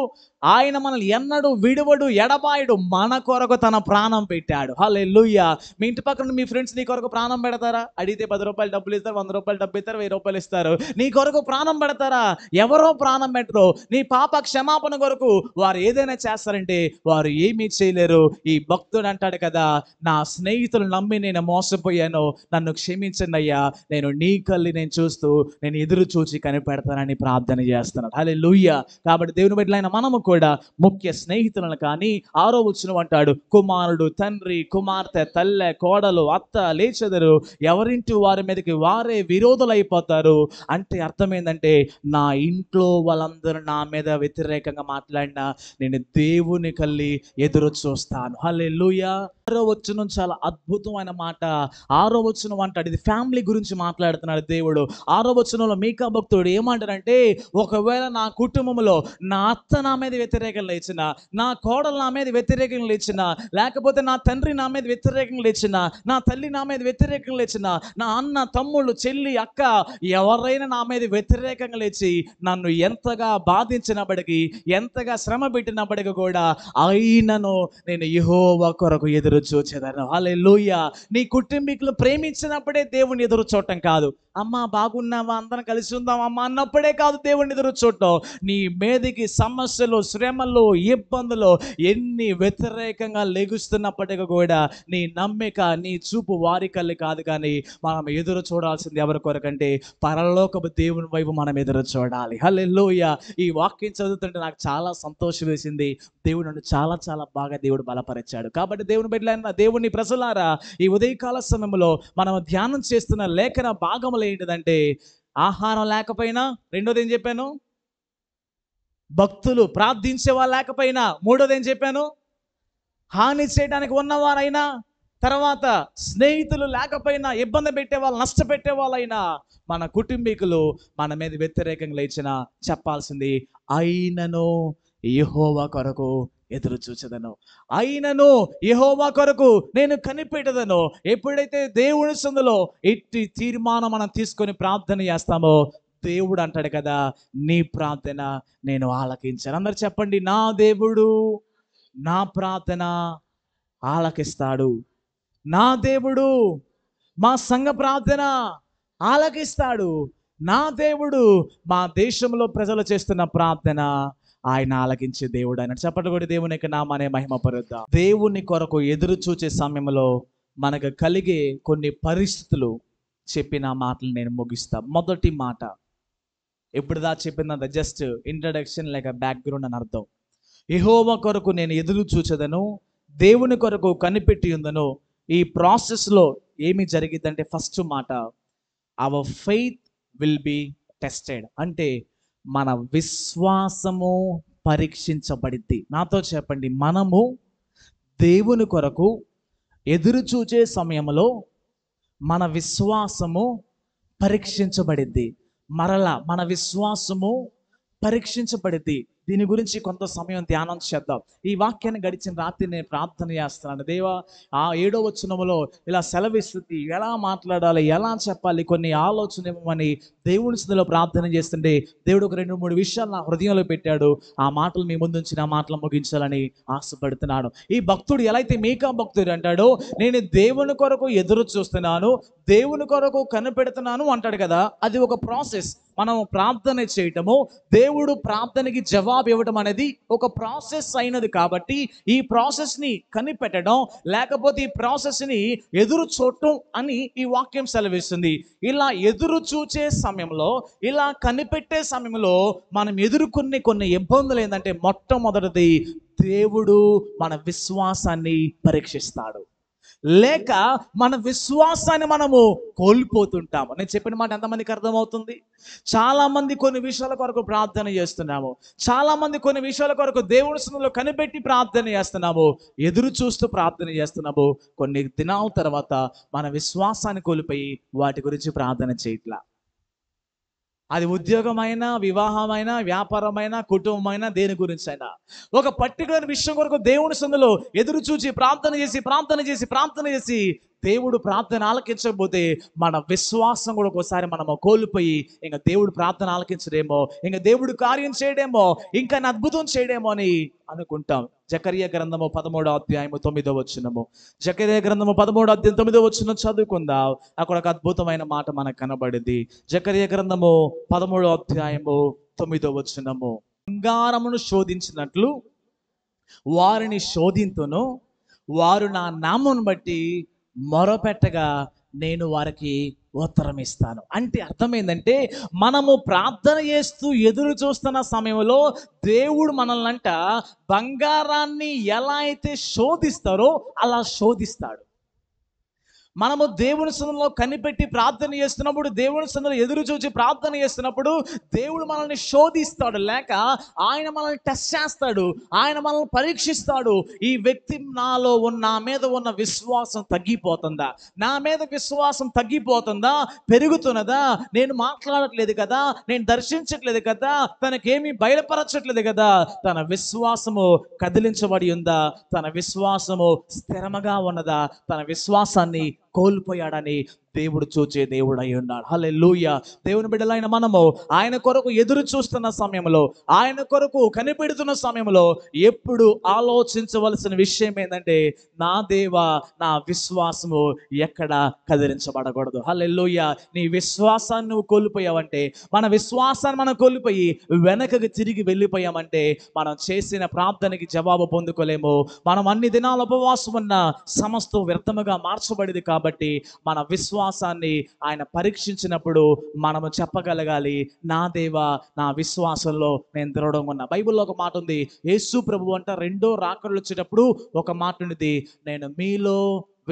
ఆయన మనల్ని ఎన్నడూ విడువడు, ఎడబాయడు, మన కొరకు తన ప్రాణం పెట్టాడు. హల్లెలూయా. మీ ఇంటి పక్కన మీ ఫ్రెండ్స్ నీ కొరకు ప్రాణం పెడతారా? అడిగితే 10 రూపాయలు డబ్బులు ఇస్తారు, 100 రూపాయలు డబ్బు ఇస్తారు, 1000 రూపాయలు ఇస్తారు. నీ కొరకు ప్రాణం పెడతారా? ఎవరో ప్రాణం పెట్టరు. నీ పాప క్షమాపణ కొరకు వారు ఏదైనా చేస్తారంటే వారు ఏమీ చేయలేరు. ఈ భక్తుడు అంటాడు కదా, నా స్నేహితులు నమ్మి నేను మోసపోయాను, నన్ను క్షమించండి అయ్యా, నేను నీ కళ్ళి నేను చూస్తూ నేను ఎదురు చూచి కనిపెడతానని ప్రార్థన చేస్తున్నాడు. హల్లెలూయా. కాబట్టి దేవుని బిడ్డలైన మనము కూడా ముఖ్య స్నేహితులను కానీ 6వ వచనం అంటాడు, కుమారుడు తండ్రి, కుమార్తె తల్లె, కోడలు, అత్త లేచెదరు, ఎవరింటి వారి మీదకి వారే విరోధులైపోతారు. అంటే అర్థం ఏంటంటే, నా ఇంట్లో వాళ్ళందరూ నా మీద వ్యతిరేకంగా మాట్లాడినా నేను దేవుని కల్లి ఎదురు చూస్తాను. హల్లెలూయా. 6వ వచనం చాలా అద్భుతమైన మాట. 6వ వచనం అంటాడు, ఇది ఫ్యామిలీ గురించి మాట్లాడుతున్నాడు దేవుడు. 6వ వచనంలో మీకా భక్తుడు ఏమంటాడంటే, ఒకవేళ నా కుటుంబంలో నా అత్త నా మీద వ్యతిరేకం లేచిన, నా కోడలు నా మీద వ్యతిరేకం లేచిన, లేకపోతే నా తండ్రి నా మీద వ్యతిరేకం లేచిన, నా తల్లి నా మీద వ్యతిరేకం లేచిన, నా అన్న తమ్ముళ్ళు చెల్లి అక్క ఎవరైనా నా మీద వ్యతిరేకంగా లేచి నన్ను ఎంతగా బాధించినప్పటికీ, ఎంతగా శ్రమ పెట్టినప్పటికీ కూడా అయినను నేను యెహోవా కొరకు ఎదురు చూచేదను. హల్లెలూయా. నీ కుటుంబీకులు ప్రేమించినప్పుడే దేవుని ఎదురు చూడటం కాదు, అమ్మ బాగున్నావా అందరం కలిసి ఉందాం అమ్మ అన్నప్పుడే కాదు దేవుని ఎదురు చూడటం. నీ మీదికి సమస్యలు, శ్రమలు, ఇబ్బందులు ఎన్ని వ్యతిరేకంగా లెగుస్తున్నప్పటికీ కూడా నీ నమ్మిక, నీ చూపు వారి కళ్ళి కాదు, కానీ మనం ఎదురు చూడాల్సింది ఎవరి కొరకంటే పరలోకపు దేవుని వైపు మనం ఎదురు చూడాలి. హల్లెలూయా. ఈ వాక్యం చదువుతుంటే నాకు చాలా సంతోషం వేసింది. దేవుడు నన్ను చాలా చాలా బాగా దేవుడు బలపరిచాడు. కాబట్టి దేవుని బిడ్డలైన దేవుని ప్రజలారా, ఈ ఉదయకాల సమయంలో మనం ధ్యానం చేస్తున్న లేఖన భాగములు ఏంటిదంటే, ఆహారం లేకపోయినా, రెండోది ఏం చెప్పాను, భక్తులు ప్రార్థించే వాళ్ళు లేకపోయినా, మూడోది ఏం చెప్పాను, హాని చేయడానికి ఉన్నవారైనా, తర్వాత స్నేహితులు లేకపోయినా, ఇబ్బంది పెట్టే వాళ్ళు, నష్టపెట్టే వాళ్ళైనా, మన కుటుంబీకులు మన మీద వ్యతిరేకంగా లేచిన చెప్పాల్సింది, అయినను యెహోవా కొరకు ఎదురు చూచెదను, అయినను యెహోవా కొరకు నేను కనిపెట్టదను. ఎప్పుడైతే దేవుని సందులో ఎట్టి తీర్మానం మనం తీసుకొని ప్రార్థన చేస్తామో, దేవుడు అంటాడు కదా, నీ ప్రార్థన నేను ఆలకించాను. అందరు చెప్పండి, నా దేవుడు నా ప్రార్థన ఆలకిస్తాడు. నా దేవుడు మా సంఘ ప్రార్థన ఆలకిస్తాడు. నా దేవుడు మా దేశంలో ప్రజలు చేస్తున్న ప్రార్థన ఆయన ఆలకించే దేవుడు ఆయన. చెప్పండి కూడా దేవుని యొక్క నామానే మహిమ పరుద్దాం. దేవుని కొరకు ఎదురు చూచే సమయంలో మనకు కలిగే కొన్ని పరిస్థితులు చెప్పిన మాటలు నేను ముగిస్తా. మొదటి మాట, ఎప్పుడుదా చెప్పిందంత జస్ట్ ఇంట్రడక్షన్ లేక బ్యాక్గ్రౌండ్ అని అర్థం. యెహోవా కొరకు నేను ఎదురు చూచెదను, దేవుని కొరకు కనిపెట్టి ఉందను. ఈ ప్రాసెస్లో ఏమి జరిగిద్దంటే, ఫస్ట్ మాట, our faith will be tested. అంటే మన విశ్వాసము పరీక్షించబడిద్ది. నాతో చెప్పండి, మనము దేవుని కొరకు ఎదురు చూచే సమయంలో మన విశ్వాసము పరీక్షించబడిద్ది. మరలా మన విశ్వాసము పరీక్షించబడిద్ది. దీని గురించి కొంత సమయం ధ్యానం చేద్దాం. ఈ వాక్యాన్ని గడిచిన రాత్రి నేను ప్రార్థన చేస్తున్నాను, దేవా ఆ 7వ వచనములో ఇలా సెలవిస్తుంది, ఎలా మాట్లాడాలి, ఎలా చెప్పాలి, కొన్ని ఆలోచన ఇవ్వమని దేవుని సన్నిధిలో ప్రార్థన చేస్తుంటే దేవుడు ఒక 2-3 విషయాలు నా హృదయంలో పెట్టాడు. ఆ మాటలు మీ ముందు ఉంచి నా మాటలు ముగించాలని ఆశపడుతున్నాను. ఈ భక్తుడు ఎలా అయితే మీకా భక్తుడు అంటాడో, నేను దేవుని కొరకు ఎదురు చూస్తున్నాను, దేవుని కొరకు కనిపెడుతున్నాను అంటాడు కదా, అది ఒక ప్రాసెస్. మనం ప్రార్థన చేయటము, దేవుడు ప్రార్థనకి జవాబు ఇవ్వటం అనేది ఒక ప్రాసెస్ అయినది. కాబట్టి ఈ ప్రాసెస్ని కనిపెట్టడం, లేకపోతే ఈ ప్రాసెస్ని ఎదురు చూడటం అని ఈ వాక్యం సెలవిస్తుంది. ఇలా ఎదురు చూచే సమయంలో, ఇలా కనిపెట్టే సమయంలో మనం ఎదుర్కొనే కొన్ని ఇబ్బందులు ఏంటంటే, మొట్టమొదటిది దేవుడు మన విశ్వాసాన్ని పరీక్షిస్తాడు, లేక మన విశ్వాసాన్ని మనము కోల్పోతుంటాము. నేను చెప్పిన మాట ఎంతమందికి అర్థమవుతుంది? చాలా మంది కొన్ని విషయాల కొరకు ప్రార్థన చేస్తున్నాము, చాలా మంది కొన్ని విషయాల కొరకు దేవుని సన్నిధిలో కనిపెట్టి ప్రార్థన చేస్తున్నాము, ఎదురు చూస్తూ ప్రార్థన చేస్తున్నాము. కొన్ని దినాల తర్వాత మన విశ్వాసాన్ని కోల్పోయి వాటి గురించి ప్రార్థన చేయట్లా. అది ఉద్యోగమైనా, వివాహమైన, వ్యాపారమైన, కుటుంబమైన, దేని గురించి అయినా ఒక పర్టికులర్ విషయం కొరకు దేవుని సందులో ఎదురు చూచి ప్రార్థన చేసి దేవుడు ప్రార్థన ఆలకించకపోతే మన విశ్వాసం కూడా ఒకసారి మనము కోల్పోయి ఇంకా దేవుడు ప్రార్థన ఆలకించడేమో, ఇంకా దేవుడు కార్యం చేయడేమో, ఇంకా అద్భుతం చేయడేమో అని అనుకుంటాం. జకర్యా గ్రంథము 13వ అధ్యాయము 9వ వచనము. జకర్యా గ్రంథము 13వ అధ్యాయం 9వ వచనం చదువుకుందాం. అక్కడ ఒక అద్భుతమైన మాట మనకు కనబడింది. జకర్యా గ్రంథము 13వ అధ్యాయము 9వ వచనము. బంగారమును శోధించినట్లు వారిని శోధింతును, వారు నా నామమును బట్టి మొరపెట్టగా నేను వారికి ఉత్తరం ఇస్తాను. అంటే అర్థమైందంటే, మనము ప్రార్థన చేస్తూ ఎదురు చూస్తున్న సమయంలో దేవుడు మనల్నంట బంగారాన్ని ఎలా అయితే శోధిస్తారో అలా శోధిస్తాడు. మనము దేవుని సన్నిధిలో కనిపెట్టి ప్రార్థన చేస్తున్నప్పుడు, దేవుని సన్నిధిలో ఎదురు చూచి ప్రార్థన చేస్తున్నప్పుడు దేవుడు మనల్ని శోధిస్తాడు, లేక ఆయన మనల్ని టెస్ట్ చేస్తాడు, ఆయన మనల్ని పరీక్షిస్తాడు. ఈ వ్యక్తి నా మీద ఉన్న విశ్వాసం తగ్గిపోతుందా, నా మీద విశ్వాసం తగ్గిపోతుందా, పెరుగుతున్నదా, నేను మాట్లాడట్లేదు కదా, నేను దర్శించట్లేదు కదా, తనకేమీ బయలుపరచట్లేదు కదా, తన విశ్వాసము కదిలించబడి ఉందా, తన విశ్వాసము స్థిరముగా ఉన్నదా, తన విశ్వాసాన్ని కోల్పోయాడని దేవుడు చూచే దేవుడు అయి ఉన్నాడు. హల్లెలూయా. దేవుని బిడ్డలైన మనము ఆయన కొరకు ఎదురు చూస్తున్న సమయంలో, ఆయన కొరకు కనిపెడుతున్న సమయంలో ఎప్పుడు ఆలోచించవలసిన విషయం ఏంటంటే, నా దేవా, నా విశ్వాసము ఎక్కడ కదిలించబడకూడదు. హల్లెలూయా. నీ విశ్వాసాన్ని నువ్వు కోల్పోయావంటే, మన విశ్వాసాన్ని మనం కోల్పోయి వెనకకి తిరిగి వెళ్ళిపోయామంటే మనం చేసిన ప్రార్థనకి జవాబు పొందుకోలేము. మనం అన్ని దినాలు ఉపవాసం ఉన్న సమస్తం వ్యర్థముగా మార్చబడింది. కాబట్టి మన విశ్వాసాన్ని ఆయన పరీక్షించినప్పుడు మనము చెప్పగలగాలి, నా దేవా, నా విశ్వాసంలో నేను దృఢంగా ఉన్నా. బైబిల్లో ఒక మాట ఉంది, యేసు ప్రభు అంట రెండో రాకడలు వచ్చేటప్పుడు ఒక మాట ఉంది, నేను మీలో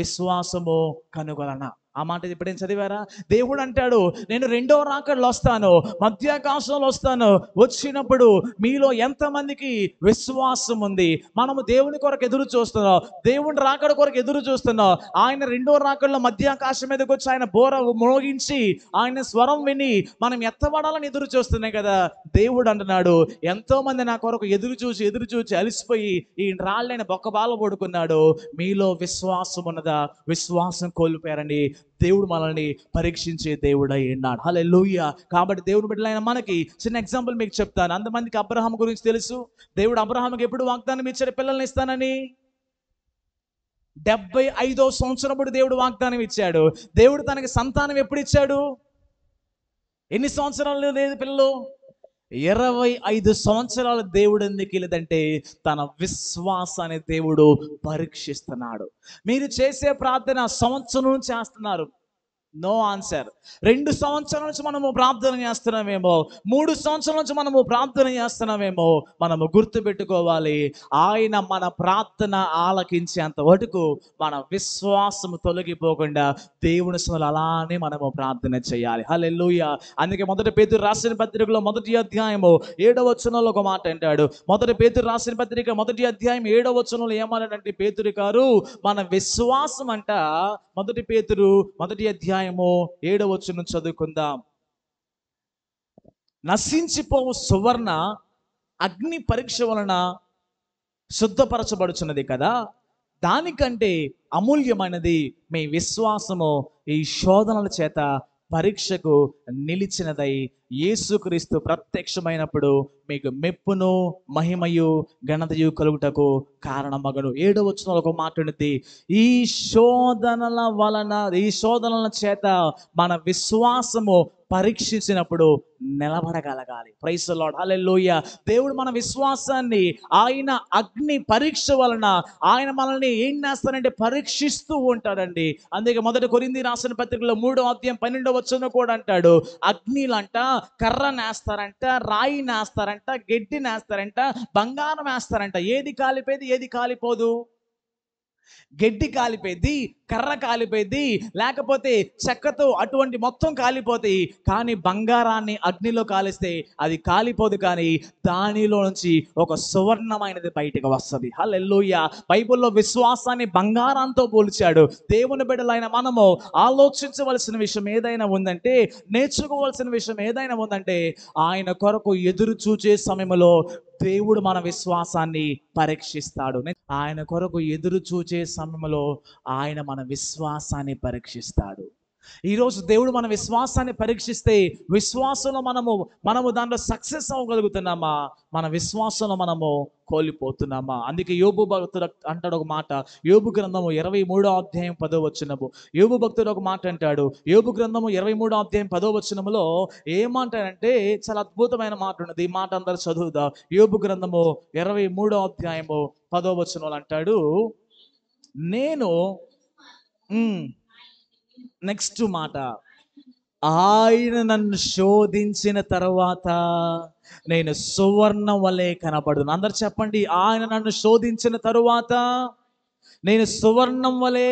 విశ్వాసము కనుగొలనా. ఆ మాట ఎప్పుడేం చదివారా? దేవుడు అంటాడు, నేను రెండో రాకడలో వస్తాను, మధ్యాకాశంలో వస్తాను, వచ్చినప్పుడు మీలో ఎంతమందికి విశ్వాసం ఉంది? మనము దేవుని కొరకు ఎదురు చూస్తున్నాం, దేవుని రాకడ కొరకు ఎదురు చూస్తున్నాం. ఆయన రెండో రాకడలో మధ్యాకాశం మీదకి వచ్చి ఆయన బోర మోగించి ఆయన స్వరం విని మనం ఎత్తబడాలని ఎదురు చూస్తున్నాయి కదా. దేవుడు అంటున్నాడు, ఎంతో మంది నా కొరకు ఎదురు చూచి అలిసిపోయి ఈ రాళ్ళైన బొక్కబాల పడుకున్నాడు, మీలో విశ్వాసం ఉన్నదా, విశ్వాసం కోల్పోయారని దేవుడు మనల్ని పరీక్షించే దేవుడు అయి ఉన్నాడు. హల్లెలూయా. కాబట్టి దేవుని బిడ్డలైన మనకి చిన్న ఎగ్జాంపుల్ మీకు చెప్తాను. అంతమందికి అబ్రహాం గురించి తెలుసు. దేవుడు అబ్రహాంకి ఎప్పుడు వాగ్దానం ఇచ్చాడు పిల్లల్ని ఇస్తానని? 75వ సంవత్సరం దేవుడు వాగ్దానం ఇచ్చాడు. దేవుడు తనకి సంతానం ఎప్పుడు ఇచ్చాడు? ఎన్ని సంవత్సరాలు లేదు పిల్లలు? 25 సంవత్సరాలు. దేవుడు ఎందుకు లేదంటే తన విశ్వాసాన్ని దేవుడు పరీక్షిస్తున్నాడు. మీరు చేసే ప్రార్థన సంవత్సరం నుంచి చేస్తున్నారు, నో ఆన్సర్. 2 సంవత్సరాల నుంచి మనము ప్రార్థన చేస్తున్నామేమో, 3 సంవత్సరాల నుంచి మనము ప్రార్థన చేస్తున్నామేమో, మనము గుర్తుపెట్టుకోవాలి, ఆయన మన ప్రార్థన ఆలకించేంత వరకు మన విశ్వాసము తొలగిపోకుండా దేవుని సన్నిధిలో అలానే మనము ప్రార్థన చేయాలి. హల్లెలూయా. అందుకే మొదటి పేతురు రాసిన పత్రికలో 1వ అధ్యాయము 7వ వచనంలో ఒక మాట అంటాడు. మొదటి పేతురు రాసిన పత్రిక 1వ అధ్యాయం 7వ వచనంలో ఏమన్నాడంటే పేతురు గారు, మన విశ్వాసం అంట, మొదటి పేతురు 1వ అధ్యాయము 7వ వచనం చదువుకుందాం. నశించిపోవు సువర్ణ అగ్ని పరీక్ష వలన శుద్ధపరచబడుచున్నది కదా, దానికంటే అమూల్యమైనది మీ విశ్వాసము ఈ శోధనల చేత పరీక్షకు నిలిచినదై యేసుక్రీస్తు ప్రత్యక్షమైనప్పుడు మీకు మెప్పును మహిమయు ఘనతయు కలుగుటకు కారణమగను. 7వ వచనంలో ఒక మాట ఉంది, ఈ శోధనల చేత మన విశ్వాసము పరీక్షించినప్పుడు నిలబడగలగాలి. Praise the Lord. హల్లెలూయా. దేవుడు మన విశ్వాసాన్ని ఆయన అగ్ని పరీక్ష వలన ఆయన మనల్ని ఏం చేస్తారంటే పరీక్షిస్తూ ఉంటాడండి. అందుకే మొదటి కొరింథీ రాసిన పత్రికలో 3వ అధ్యాయం 12వ వచనం కూడా అంటాడు, అగ్నిలంట కర్ర నేస్తారంట, రాయి నేస్తారంట, గడ్డి నేస్తారంట, బంగారం వేస్తారంట, ఏది కాలిపోయేది ఏది కాలిపోదు? గడ్డి కాలిపోయింది, కర్ర కాలిపోయింది, లేకపోతే చెక్కతో అటువంటి మొత్తం కాలిపోతాయి. కానీ బంగారాన్ని అగ్నిలో కాలిస్తే అది కాలిపోదు, కానీ దానిలో నుంచి ఒక సువర్ణమైనది బయటకు వస్తుంది. హల్లెలూయా. బైబిల్లో విశ్వాసాన్ని బంగారంతో పోల్చాడు. దేవుని బిడ్డలైన మనము ఆలోచించవలసిన విషయం ఏదైనా ఉందంటే, నేర్చుకోవాల్సిన విషయం ఏదైనా ఉందంటే, ఆయన కొరకు ఎదురు చూచే సమయంలో దేవుడు మన విశ్వాసాన్ని పరీక్షిస్తాడు. ఆయన కొరకు ఎదురు చూచే సమయంలో ఆయన మన విశ్వాసాన్ని పరీక్షిస్తాడు. ఈరోజు దేవుడు మన విశ్వాసాన్ని పరీక్షిస్తే విశ్వాసంలో మనము దాంట్లో సక్సెస్ అవ్వగలుగుతున్నామా, మన విశ్వాసంలో మనము కోల్పోతున్నామా? అందుకే యోబు భక్తుడు అంటాడు ఒక మాట, యోబు గ్రంథము 23వ అధ్యాయం 10వ వచనము. యోబు భక్తుడు ఒక మాట అంటాడు, యోబు గ్రంథము 23వ అధ్యాయం 10వ వచనములో ఏమంటాడంటే చాలా అద్భుతమైన మాట ఉన్నది. ఈ మాట అందరూ చదువుదా. యోబు గ్రంథము 23వ అధ్యాయము 10వ వచనంలో అంటాడు, నేను నెక్స్ట్ మాట, ఆయన నన్ను శోధించిన తర్వాత నేను సువర్ణం వలె కనపడును. అందరు చెప్పండి, ఆయన నన్ను శోధించిన తరువాత నేను సువర్ణం వలె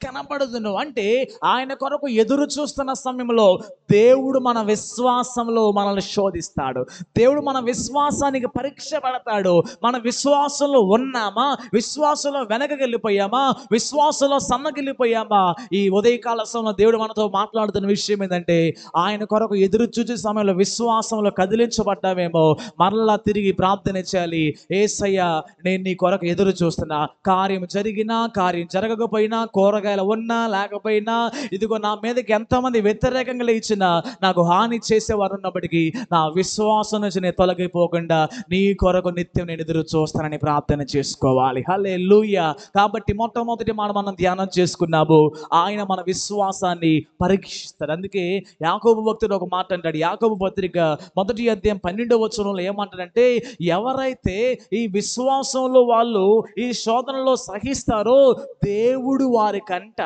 కనపడుదును. అంటే ఆయన కొరకు ఎదురు చూస్తున్న సమయంలో దేవుడు మన విశ్వాసంలో మనల్ని శోధిస్తాడు. దేవుడు మన విశ్వాసానికి పరీక్ష పడతాడు. మన విశ్వాసంలో ఉన్నామా, విశ్వాసంలో వెనకకెళ్ళిపోయామా, విశ్వాసంలో సన్నగిల్లిపోయామా? ఈ ఉదయకాల సమయంలో దేవుడు మనతో మాట్లాడుతున్న విషయం ఏంటంటే, ఆయన కొరకు ఎదురు చూసే సమయంలో విశ్వాసంలో కదిలించబడ్డామేమో, మరలా తిరిగి ప్రార్థన చేయాలి. యేసయ్యా, నేను నీ కొరకు ఎదురు చూస్తున్నా. కార్యం జరిగినా కార్యం జరగకపోయినా, కూరగాయలు ఉన్నా లేకపోయినా, ఇదిగో నా మీదకి ఎంతమంది వ్యతిరేకంగా లేచినా, నాకు హాని చేసేవారు ఉన్నప్పటికీ నా విశ్వాసం నుంచి నేను తొలగిపోకుండా నీ కొరకు నిత్యం నేను ఎదురు చూస్తానని ప్రార్థన చేసుకోవాలి. హల్లెలూయా. కాబట్టి మొట్టమొదటి మనం ధ్యానం చేసుకున్నాము, ఆయన మన విశ్వాసాన్ని పరీక్షిస్తాడు. అందుకే యాకోబు భక్తుడు ఒక మాట అంటాడు. యాకోబు పత్రిక 1వ అధ్యాయం 12వ వచనంలో ఏమంటాడంటే, ఎవరైతే ఈ విశ్వాసంలో వాళ్ళు ఈ శోధనలో సహిస్తారో దేవుడు వారికంట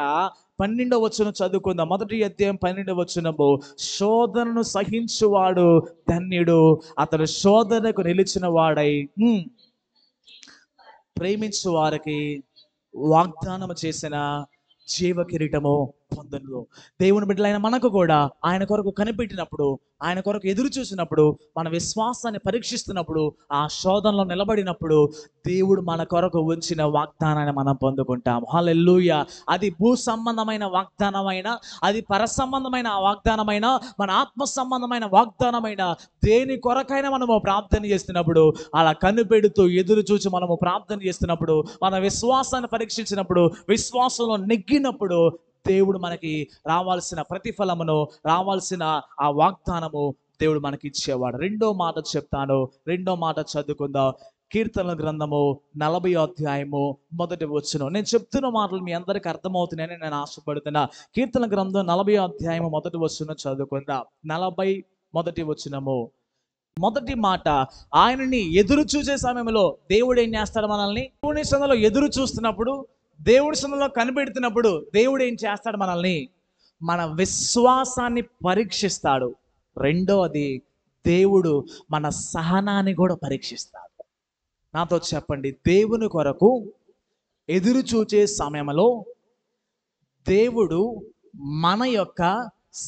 12వ వచనం చదువుకుందాం. 1వ అధ్యాయం 12వ వచనము, శోధనను సహించువాడు ధన్యుడు, అతడు శోధనకు నిలిచిన వాడై ప్రేమించు వారికి వాగ్దానం చేసిన జీవ కిరీటము పొందును. దేవుని బిడ్డలైన మనకు కూడా ఆయన కొరకు కనిపెట్టినప్పుడు, ఆయన కొరకు ఎదురు చూసినప్పుడు, మన విశ్వాసాన్ని పరీక్షిస్తున్నప్పుడు, ఆ శోధనలో నిలబడినప్పుడు దేవుడు మన కొరకు ఉంచిన వాగ్దానాన్ని మనం పొందుకుంటాం. హల్లెలూయా. అది భూ సంబంధమైన వాగ్దానమైన, అది పర సంబంధమైన వాగ్దానమైన, మన ఆత్మ సంబంధమైన వాగ్దానమైన, దేని కొరకైనా మనము ప్రార్థన చేస్తున్నప్పుడు, అలా కనిపెడుతూ ఎదురు చూసి మనము ప్రార్థన చేస్తున్నప్పుడు, మన విశ్వాసాన్ని పరీక్షించినప్పుడు, విశ్వాసంలో నెగ్గినప్పుడు దేవుడు మనకి రావాల్సిన ప్రతిఫలమును, రావాల్సిన ఆ వాగ్దానము దేవుడు మనకి ఇచ్చేవాడు. రెండో మాట చెప్తాను, రెండో మాట చదువుకుందాం. కీర్తనల గ్రంథము 40వ అధ్యాయము 1వ వచనం. నేను చెప్తున్న మాటలు మీ అందరికి అర్థమవుతున్నాయని నేను ఆశపడుతున్నా. కీర్తన గ్రంథం 40వ అధ్యాయము 1వ వచనం చదువుకుందాం. 40 వచనము మొదటి మాట, ఆయనని ఎదురు చూసే సమయంలో దేవుడు ఏం చేస్తాడు? మనల్ని దేవుని సన్నిధిలో ఎదురు చూస్తున్నప్పుడు, దేవుడి సన్నిధిలో కనిపెడుతున్నప్పుడు దేవుడు ఏం చేస్తాడు? మనల్ని మన విశ్వాసాన్ని పరీక్షిస్తాడు. రెండవది, దేవుడు మన సహనాన్ని కూడా పరీక్షిస్తాడు. నాతో చెప్పండి, దేవుని కొరకు ఎదురు చూచే సమయంలో దేవుడు మన యొక్క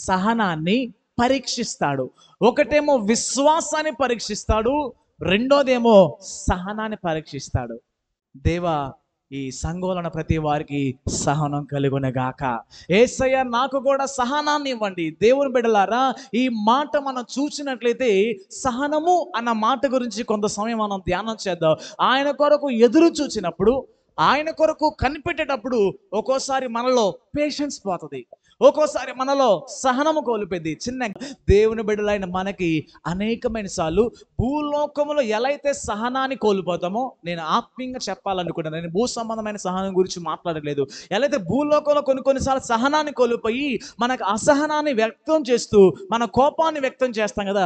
సహనాన్ని పరీక్షిస్తాడు. ఒకటేమో విశ్వాసాన్ని పరీక్షిస్తాడు, రెండోదేమో సహనాన్ని పరీక్షిస్తాడు. దేవా, ఈ సంఘంలో ప్రతి వారికి సహనం కలుగునగాక. యేసయ్య, నాకు కూడా సహనాన్ని ఇవ్వండి. దేవుని బిడ్డలారా, ఈ మాట మనం చూసినట్లయితే సహనము అన్న మాట గురించి కొంత సమయం మనం ధ్యానం చేద్దాం. ఆయన కొరకు ఎదురు చూచినప్పుడు, ఆయన కొరకు కనిపెట్టేటప్పుడు ఒక్కోసారి మనలో పేషెన్స్ పోతుంది, ఒక్కోసారి మనలో సహనము కోల్పోయింది. చిన్న దేవుని బిడ్డలైన మనకి అనేకమైన సార్లు భూలోకములో ఎలా అయితే సహనాన్ని కోల్పోతామో, నేను ఆత్మీయంగా చెప్పాలనుకుంటున్నాను, నేను భూ సంబంధమైన సహనం గురించి మాట్లాడలేదు. ఎలా అయితే భూలోకంలో కొన్నిసార్లు సహనాన్ని కోల్పోయి మనకు అసహనాన్ని వ్యక్తం చేస్తూ మన కోపాన్ని వ్యక్తం చేస్తాం కదా,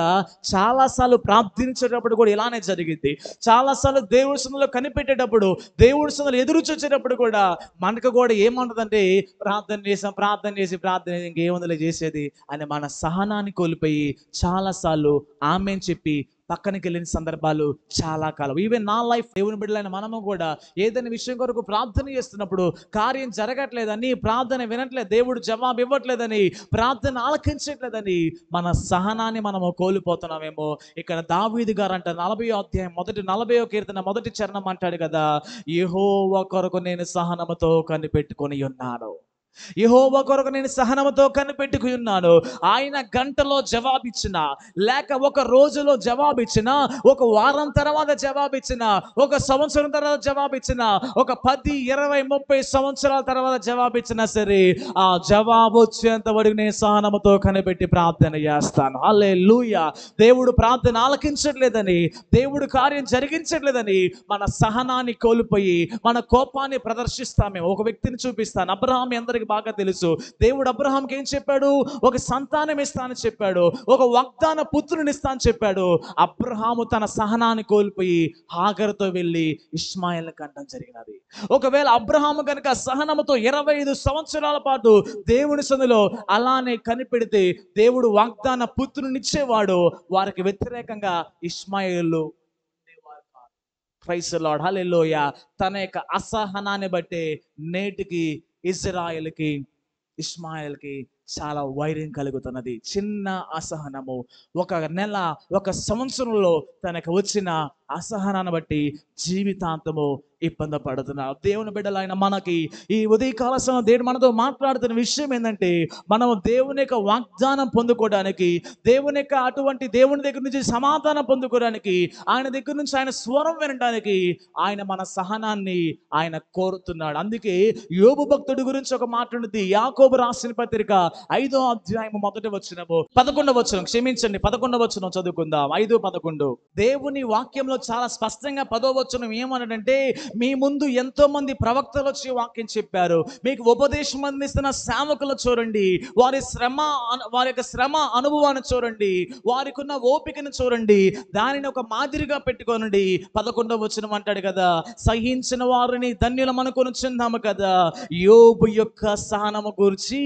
చాలాసార్లు ప్రార్థించేటప్పుడు కూడా ఇలానే జరిగింది. చాలాసార్లు దేవుడి సన్నిధిలో కనిపెట్టేటప్పుడు, దేవుడి సన్నిధిలో ఎదురు చూసేటప్పుడు కూడా మనకు కూడా ఏమంటుందంటే, ప్రార్థన చేసి ఇంకేముందులో చేసేది అని మన సహనాన్ని కోల్పోయి చాలాసార్లు ఆమెను చెప్పి పక్కనకి వెళ్ళిన సందర్భాలు చాలా కాలం. ఈవెన్ నా లైఫ్, దేవుని బిడ్డలైన మనము కూడా ఏదైనా విషయం కొరకు ప్రార్థన చేస్తున్నప్పుడు కార్యం జరగట్లేదని, ప్రార్థన వినట్లేదు, దేవుడు జవాబు ఇవ్వట్లేదని, ప్రార్థన ఆలకించట్లేదని మన సహనాన్ని మనము కోల్పోతున్నామేమో. ఇక్కడ దావీదు గారు అంట 40వ అధ్యాయం 40వ కీర్తన 1వ చరణం అంటాడు కదా, యెహోవా కొరకు నేను సహనముతో కనిపెట్టుకొని ఉన్నాను. యెహోవా కొరకు నేను సహనముతో కనిపెట్టుకుని ఉన్నాను. ఆయన గంటలో జవాబిచ్చిన, లేక ఒక రోజులో జవాబిచ్చిన, ఒక వారం తర్వాత జవాబిచ్చిన, ఒక సంవత్సరం తర్వాత జవాబిచ్చిన, ఒక 10, 20, 30 సంవత్సరాల తర్వాత జవాబిచ్చినా సరే, ఆ జవాబు వచ్చేంత వరకు నేను సహనముతో కనిపెట్టి ప్రార్థన చేస్తాను. హల్లెలూయా. దేవుడు ప్రార్థన ఆలకించట్లేదని, దేవుడు కార్యం జరిగించట్లేదని మన సహనాన్ని కోల్పోయి మన కోపాన్ని ప్రదర్శిస్తామే. ఒక వ్యక్తిని చూపిస్తాను. అబ్రహాం అందరికి బాగా తెలుసు. దేవుడు అబ్రహాంకి ఏం చెప్పాడు? ఒక సంతానం ఇస్తానని చెప్పాడు, ఒక వాగ్దాన పుత్రుని ఇస్తానని చెప్పాడు. అబ్రహాము తన సహనాన్ని కోల్పోయి హాగరుతో వెళ్ళి ఇష్మాయేల్ని కంటం జరిగినది. ఒకవేళ అబ్రహాము కనుక సహనముతో 25 సంవత్సరాల పాటు దేవుని సన్నిధిలో అలానే కనిపెడితే దేవుడు వాగ్దాన పుత్రుని ఇచ్చేవాడు. వారికి వ్యతిరేకంగా ఇష్మాయేలు, ప్రైజ్ ది లార్డ్, హల్లెలూయా, తన యొక్క అసహనాన్ని బట్టి నేటికి ఇజ్రాయెల్కి, ఇష్మాయేల్కి చాలా వైరం కలుగుతున్నది. చిన్న అసహనము, ఒక నెల, ఒక సంవత్సరంలో తనకు వచ్చిన అసహనాన్ని బట్టి జీవితాంతము ఇబ్బంది పడుతున్నారు. దేవుని బిడ్డలైన మనకి ఈ ఉదయకాల సమయం దేవుడు మనతో మాట్లాడుతున్న విషయం ఏంటంటే, మనం దేవుని యొక్క వాగ్దానం పొందుకోవడానికి, దేవుని యొక్క అటువంటి దేవుని దగ్గర నుంచి సమాధానం పొందుకోవడానికి, ఆయన దగ్గర నుంచి ఆయన స్వరం వినడానికి ఆయన మన సహనాన్ని ఆయన కోరుతున్నాడు. అందుకే యోబు భక్తుడి గురించి ఒక మాట ఉంది. యాకోబు రాసిన పత్రిక 5వ అధ్యాయం 1వ వచనము 11వ వచనం, క్షమించండి 11వ వచనం చదువుకుందాం. 5:11. దేవుని వాక్యంలో చాలా స్పష్టంగా 10వ వచనం ఏమన్నాడంటే, మీ ముందు ఎంతో మంది ప్రవక్తలు వచ్చి వాక్యం చెప్పారు, మీకు ఉపదేశం అందిస్తున్న సేవకులు చూడండి, వారి యొక్క శ్రమ అనుభవాన్ని చూడండి, వారికి ఉన్న ఓపికను చూడండి, దానిని ఒక మాదిరిగా పెట్టుకోనండి. 11వ వచనం అంటాడు కదా, సహించిన వారిని ధన్యులం అనుకొనుచున్నాము కదా. యోబు యొక్క సహనము గురించి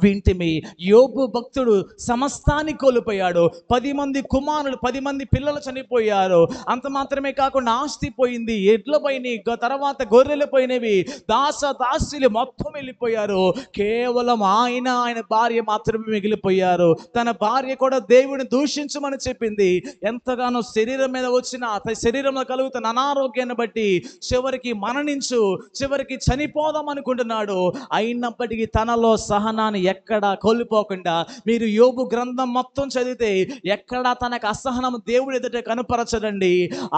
వింటిమి. యోబు భక్తుడు సమస్తాన్ని కోల్పోయాడు. 10 మంది కుమారులు, 10 మంది పిల్లలు చనిపోయారు. అంత మాత్రమే కాకుండా ఆస్తి పోయింది, ఎడ్ల పోయినాయి, తర్వాత గొర్రెలు పోయినవి, దాసులు మొత్తం వెళ్ళిపోయారు. కేవలం ఆయన భార్య మాత్రమే మిగిలిపోయారు. తన భార్య కూడా దేవుని దూషించమని చెప్పింది. ఎంతగానో శరీరం మీద వచ్చిన, శరీరంలో కలుగుతున్న అనారోగ్యాన్ని బట్టి చివరికి చనిపోదాం అనుకుంటున్నాడు. అయినప్పటికీ తనలో సహనాన్ని ఎక్కడా కోల్పోకుండా, మీరు యోబు గ్రంథం మొత్తం చదివితే ఎక్కడా తనకు అసహనం దేవుడి ఎదుట కనుపరచడండి.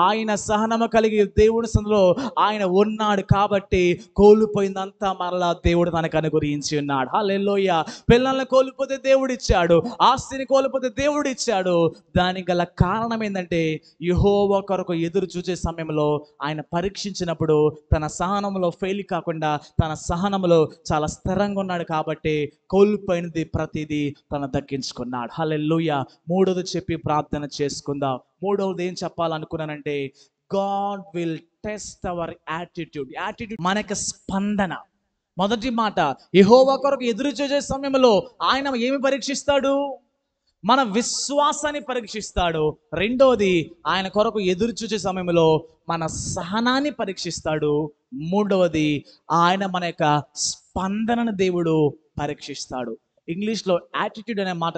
ఆయన సహనము కలిగి దేవుడి సన్నిధిలో ఆయన ఉన్నాడు కాబట్టి కోల్పోయిందంతా మరలా దేవుడు తనకు అనుగ్రహించి ఉన్నాడు. హల్లెలూయా. పిల్లల్ని కోల్పోతే దేవుడు ఇచ్చాడు, ఆస్తిని కోల్పోతే దేవుడు ఇచ్చాడు. దానికి గల కారణం ఏంటంటే, యెహోవా కొరకు ఎదురు చూసే సమయంలో ఆయన పరీక్షించినప్పుడు తన సహనంలో ఫెయిల్ కాకుండా తన సహనంలో చాలా స్థిరంగా ఉన్నాడు కాబట్టి కోల్పోయినది ప్రతిదీ తను దక్కించుకున్నాడు. హల్లెలూయా. మూడోది చెప్పి ప్రార్థన చేసుకుందాం. మూడవది ఏం చెప్పాలనుకున్నానంటే, God will test our attitude. మన యొక్క స్పందన. మొదటి మాట, యెహోవా కొరకు ఎదురు చూసే సమయంలో ఆయన ఏమి పరీక్షిస్తాడు? మన విశ్వాసాన్ని పరీక్షిస్తాడు. రెండోది, ఆయన కొరకు ఎదురు చూసే సమయంలో మన సహనాన్ని పరీక్షిస్తాడు. మూడవది, ఆయన మన యొక్క స్పందనను దేవుడు పరీక్షిస్తాడు. ఇంగ్లీష్లో యాటిట్యూడ్ అనే మాట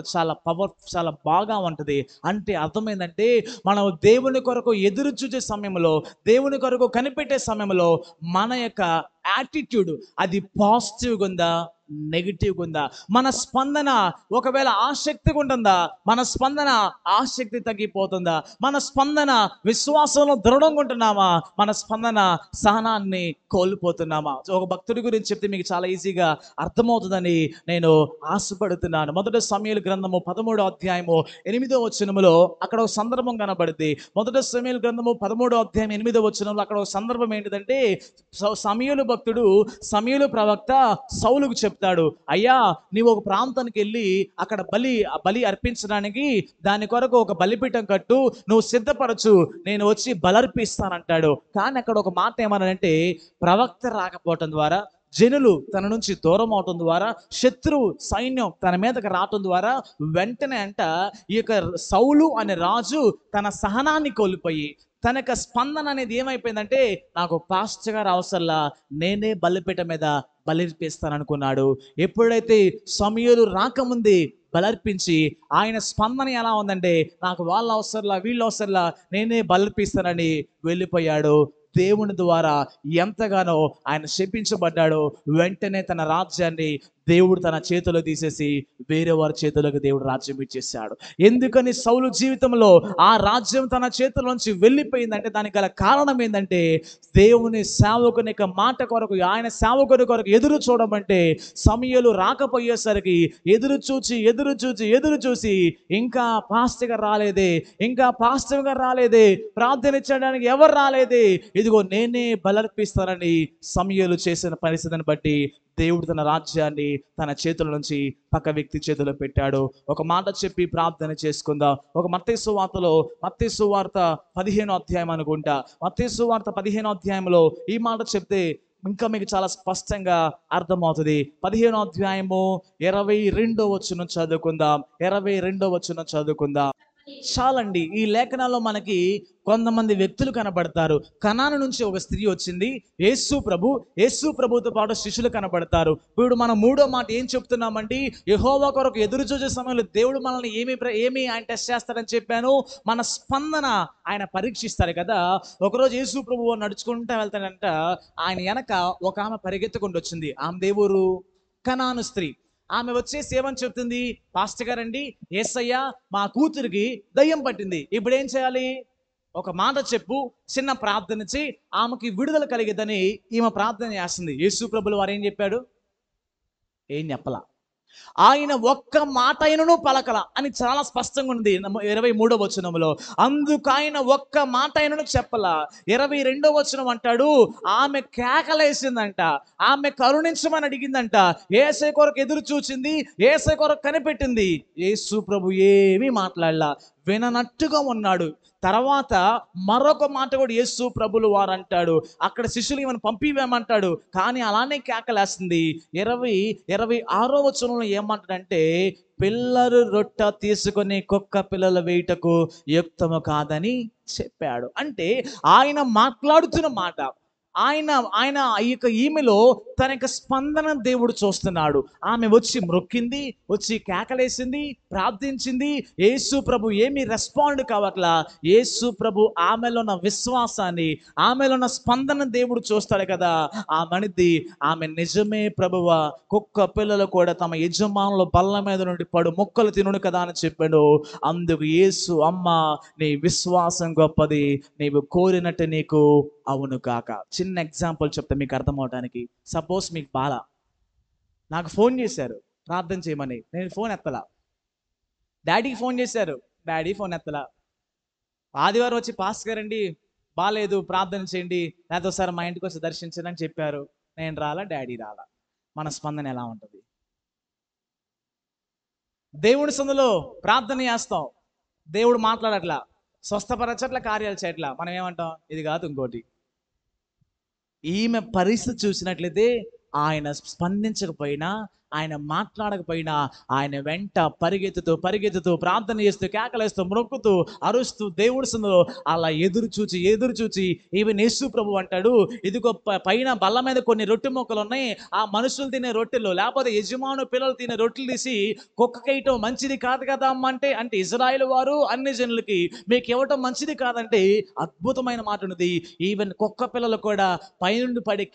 చాలా బాగా ఉంటుంది. అంటే అర్థం ఏంటంటే, మనం దేవుని కొరకు ఎదురు చూసే సమయంలో, దేవుని కొరకు కనిపెట్టే సమయంలో మన యొక్క యాటిట్యూడ్ అది పాజిటివ్గా ఉందా, నెగిటివ్గా ఉందా? మన స్పందన ఒకవేళ ఆసక్తిగా ఉంటుందా, మన స్పందన ఆసక్తి తగ్గిపోతుందా, మన స్పందన విశ్వాసంలో దృఢంగా ఉంటున్నామా, మన స్పందన సహనాన్ని కోల్పోతున్నామా? ఒక భక్తుడి గురించి చెప్తే మీకు చాలా ఈజీగా అర్థమవుతుందని నేను ఆశపడుతున్నాను. మొదటి సమూయేలు గ్రంథము 13వ అధ్యాయము 8వ వచనములో అక్కడ ఒక సందర్భం కనబడుద్ది. మొదటి సమూయేలు గ్రంథము 13వ అధ్యాయం 8వ వచనంలో అక్కడ ఒక సందర్భం ఏంటిదంటే, సమూయేలు భక్తుడు సమూయేలు ప్రవక్త సౌలుకు చెప్తాడు, అయ్యా నీవు ఒక ప్రాంతానికి వెళ్ళి అక్కడ బలి అర్పించడానికి దాని కొరకు ఒక బలిపీఠం కట్టు, నువ్వు సిద్ధపరచు, నేను వచ్చి బలర్పిస్తానంటాడు. కానీ అక్కడ ఒక మాట ఏమన్నాడంటే, ప్రవక్త రాకపోవటం ద్వారా, జనులు తన నుంచి దూరం అవటం ద్వారా, శత్రువు సైన్యం తన మీదకి రావటం ద్వారా వెంటనే ఈ యొక్క సౌలు అనే రాజు తన సహనాన్ని కోల్పోయి, తన యొక్క స్పందన అనేది ఏమైపోయిందంటే, నాకు పాస్టర్ గారు అవసరంలా, నేనే బలిపీఠ మీద బలిర్పిస్తాను అనుకున్నాడు. ఎప్పుడైతే సమూయేలు రాకముందే బలర్పించి ఆయన స్పందన ఎలా ఉందంటే, నాకు వాళ్ళ అవసరంలా, వీళ్ళ అవసరంలా, నేనే బలిర్పిస్తానని వెళ్ళిపోయాడు. దేవుని ద్వారా ఎంతగానో ఆయన శపించబడ్డాడో, వెంటనే తన రాజ్యాన్ని దేవుడు తన చేతిలో తీసేసి వేరే వారి చేతిలోకి దేవుడు రాజ్యం ఇచ్చేసాడు. ఎందుకని సౌలు జీవితంలో ఆ రాజ్యం తన చేతిలోంచి వెళ్ళిపోయిందంటే, దానికి గల కారణం ఏంటంటే, దేవుని సేవకుని యొక్క మాట కొరకు, ఆయన సేవకుని కొరకు ఎదురు చూడమంటే, సమూయేలు రాకపోయేసరికి ఎదురు చూసి ఇంకా పాస్టర్ గారు రాలేదే, ఇంకా పాస్టర్ గారు రాలేదే, ప్రార్థన చేయడానికి ఎవరు రాలేదే, ఇదిగో నేనే బలర్పిస్తానని సమూయేలు చేసిన పరిస్థితిని బట్టి దేవుడు తన రాజ్యాన్ని తన చేతుల నుంచి పక్క వ్యక్తి చేతిలో పెట్టాడు. ఒక మాట చెప్పి ప్రార్థన చేసుకుందాం. ఒక మత్తయి సువార్త 15వ అధ్యాయం అనుకుంటా, మత్తయి సువార్త 15వ అధ్యాయంలో ఈ మాట చెప్తే ఇంకా మీకు చాలా స్పష్టంగా అర్థమవుతుంది. 15వ అధ్యాయము 22వ వచనం చదువుకుందాం. 22వ వచనం చదువుకుందాం. చాలండి, ఈ లేఖనాల్లో మనకి కొంతమంది వ్యక్తులు కనబడతారు. కనాను నుంచి ఒక స్త్రీ వచ్చింది, యేసు ప్రభుతో పాటు శిష్యులు కనబడతారు. ఇప్పుడు మనం మూడో మాట ఏం చెప్తున్నామండి, యెహోవా కొరకు ఎదురు చూసే సమయంలో దేవుడు మనల్ని ఏమి ఆయన టెస్ట్ చేస్తాడని చెప్పాను. మన స్పందన ఆయన పరీక్షిస్తాడు కదా. ఒకరోజు యేసు ప్రభువు నడుచుకుంటూ వెళ్తాడంట, ఆయన వెనక ఒక ఆమె పరిగెత్తుకుంటూ వచ్చింది. ఆమె దేవురు కనాను స్త్రీ. ఆమె వచ్చేసి ఏమని చెప్తుంది, పాస్టర్ గారండి, యేసయ్య మా కూతురికి దయ్యం పట్టింది, ఇప్పుడు ఏం చేయాలి, ఒక మాట చెప్పు, చిన్న ప్రార్థన చేయి, ఆమెకి విడుదల కలిగిద్దని ఈమె ప్రార్థన చేస్తుంది. యేసు ప్రభులు వారు ఏం చెప్పాడు, ఏం చెప్పలా. ఆయన ఒక్క మాట అయినను పలకల అని చాలా స్పష్టంగా ఉంది 23వ వచనంలో. అందుకు ఆయన ఒక్క మాట అయినను చెప్పలా. 22వ వచనం అంటాడు, ఆమె కేకలేసిందంట, ఆమె కరుణించమని అడిగిందంట, యేసయ్య కొరకు ఎదురు చూచింది, యేసయ్య కొరకు కనిపెట్టింది. యేసు ప్రభు ఏమీ మాట్లాడలా, విననట్టుగా ఉన్నాడు. తర్వాత మరొక మాట కూడా యేసు ప్రభులు వారు అంటాడు, అక్కడ శిష్యులు ఈమెను పంపివేమంటాడు, కానీ అలానే కేకలేస్తుంది. 26వ వచనంలో ఏమంటాడంటే, పిల్లలు రొట్టె తీసుకొని కుక్క పిల్లలు వేయుటకు యుక్తము కాదని చెప్పాడు. అంటే ఆయన మాట్లాడుతున్న మాట, ఆయన ఈమెలో తన యొక్క స్పందన దేవుడు చూస్తున్నాడు. ఆమె వచ్చి మ్రొక్కింది, వచ్చి కేకలేసింది, ప్రార్థించింది. యేసు ప్రభు ఏమీ రెస్పాండ్ కావట్లా. యేసు ప్రభు ఆమెలో ఉన్న విశ్వాసాన్ని, ఆమెలో ఉన్న స్పందన దేవుడు చూస్తాడు కదా. ఆమె నిజమే ప్రభువా, కుక్క పిల్లలు కూడా తమ యజమానుల బల్ల మీద నుండి పడు మొక్కలు తినును కదా అని చెప్పాడు. అందుకు యేసు, అమ్మ నీ విశ్వాసం గొప్పది, నీవు కోరినట్టు నీకు అవును కాక. చిన్న ఎగ్జాంపుల్ చెప్తా మీకు అర్థం అవడానికి. సపోజ్ మీకు బాల, నాకు ఫోన్ చేశారు ప్రార్థన చేయమని, నేను ఫోన్ ఎత్తలా. డాడీకి ఫోన్ చేశారు, డాడీ ఫోన్ ఎత్తలా. ఆదివారం వచ్చి పాస్టర్ గారండి బాలేదు ప్రార్థన చేయండి, లేకపోతే ఒకసారి మా ఇంటికి వచ్చి దర్శించండి అని చెప్పారు, నేను రాలా, డాడీ రాలా. మన స్పందన ఎలా ఉంటుంది? దేవుడి సందులో ప్రార్థన చేస్తాం, దేవుడు మాట్లాడట్లా, స్వస్థపరచట్ల, కార్యాలు చేయట్లా, మనం ఏమంటాం, ఇది కాదు ఇంకోటి. ఈమె పరిస్థితి చూసినట్లయితే ఆయన స్పందించకపోయినా, ఆయన మాట్లాడకపోయినా, ఆయన వెంట పరిగెత్తుతూ ప్రార్థన చేస్తూ, కేకలేస్తూ, మొక్కుతూ, అరుస్తూ దేవుడి సందులో అలా ఎదురు చూచి ఈవెన్ యేసు ప్రభు అంటాడు, ఇదిగో పైన బల్ల మీద కొన్ని రొట్టె మొక్కలు ఉన్నాయి, ఆ మనుషులు తినే రొట్టెలు, లేకపోతే యజమాను పిల్లలు తినే రొట్టెలు తీసి కుక్కకేయటం మంచిది కాదు కదా అమ్మ అంటే ఇజ్రాయేల్ వారు అన్ని జనులకి మీకు ఇవ్వటం మంచిది కాదంటే, అద్భుతమైన మాట ఉన్నది. ఈవెన్ కుక్క పిల్లలు కూడా పైనుండి పడి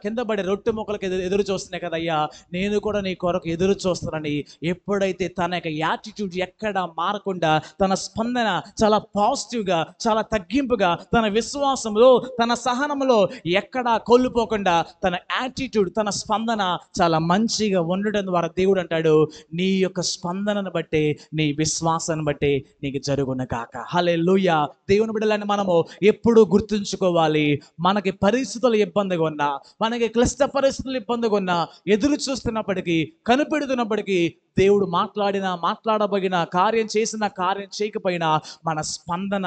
కింద పడే రొట్టె మొక్కలకి ఎదురు చూస్తున్నాయి కదయ్యా, నేను కూడా నీ కొరకు ఎదురు చూస్తానని. ఎప్పుడైతే తన యొక్క యాటిట్యూడ్ ఎక్కడ మారకుండా, తన స్పందన చాలా పాజిటివ్గా, చాలా తగ్గింపుగా, తన విశ్వాసంలో, తన సహనంలో ఎక్కడా కోల్పోకుండా, తన యాటిట్యూడ్, తన స్పందన చాలా మంచిగా ఉండడం ద్వారా దేవుడు అంటాడు, నీ యొక్క స్పందనను బట్టి, నీ విశ్వాసాన్ని బట్టి నీకు జరుగును కాక. హల్లెలూయా. దేవుని బిడ్డలని మనము ఎప్పుడు గుర్తుంచుకోవాలి, మనకి పరిస్థితులు ఇబ్బందిగా ఉన్నా, మనకి క్లిష్ట పరిస్థితులు ఇబ్బందిగా ఉన్నా, ఎదురు చూస్తున్నప్పటికీ, కనిపెడుతున్నప్పటికీ దేవుడు మాట్లాడబోయిన కార్యం చేసిన కార్యం చేయకపోయినా మన స్పందన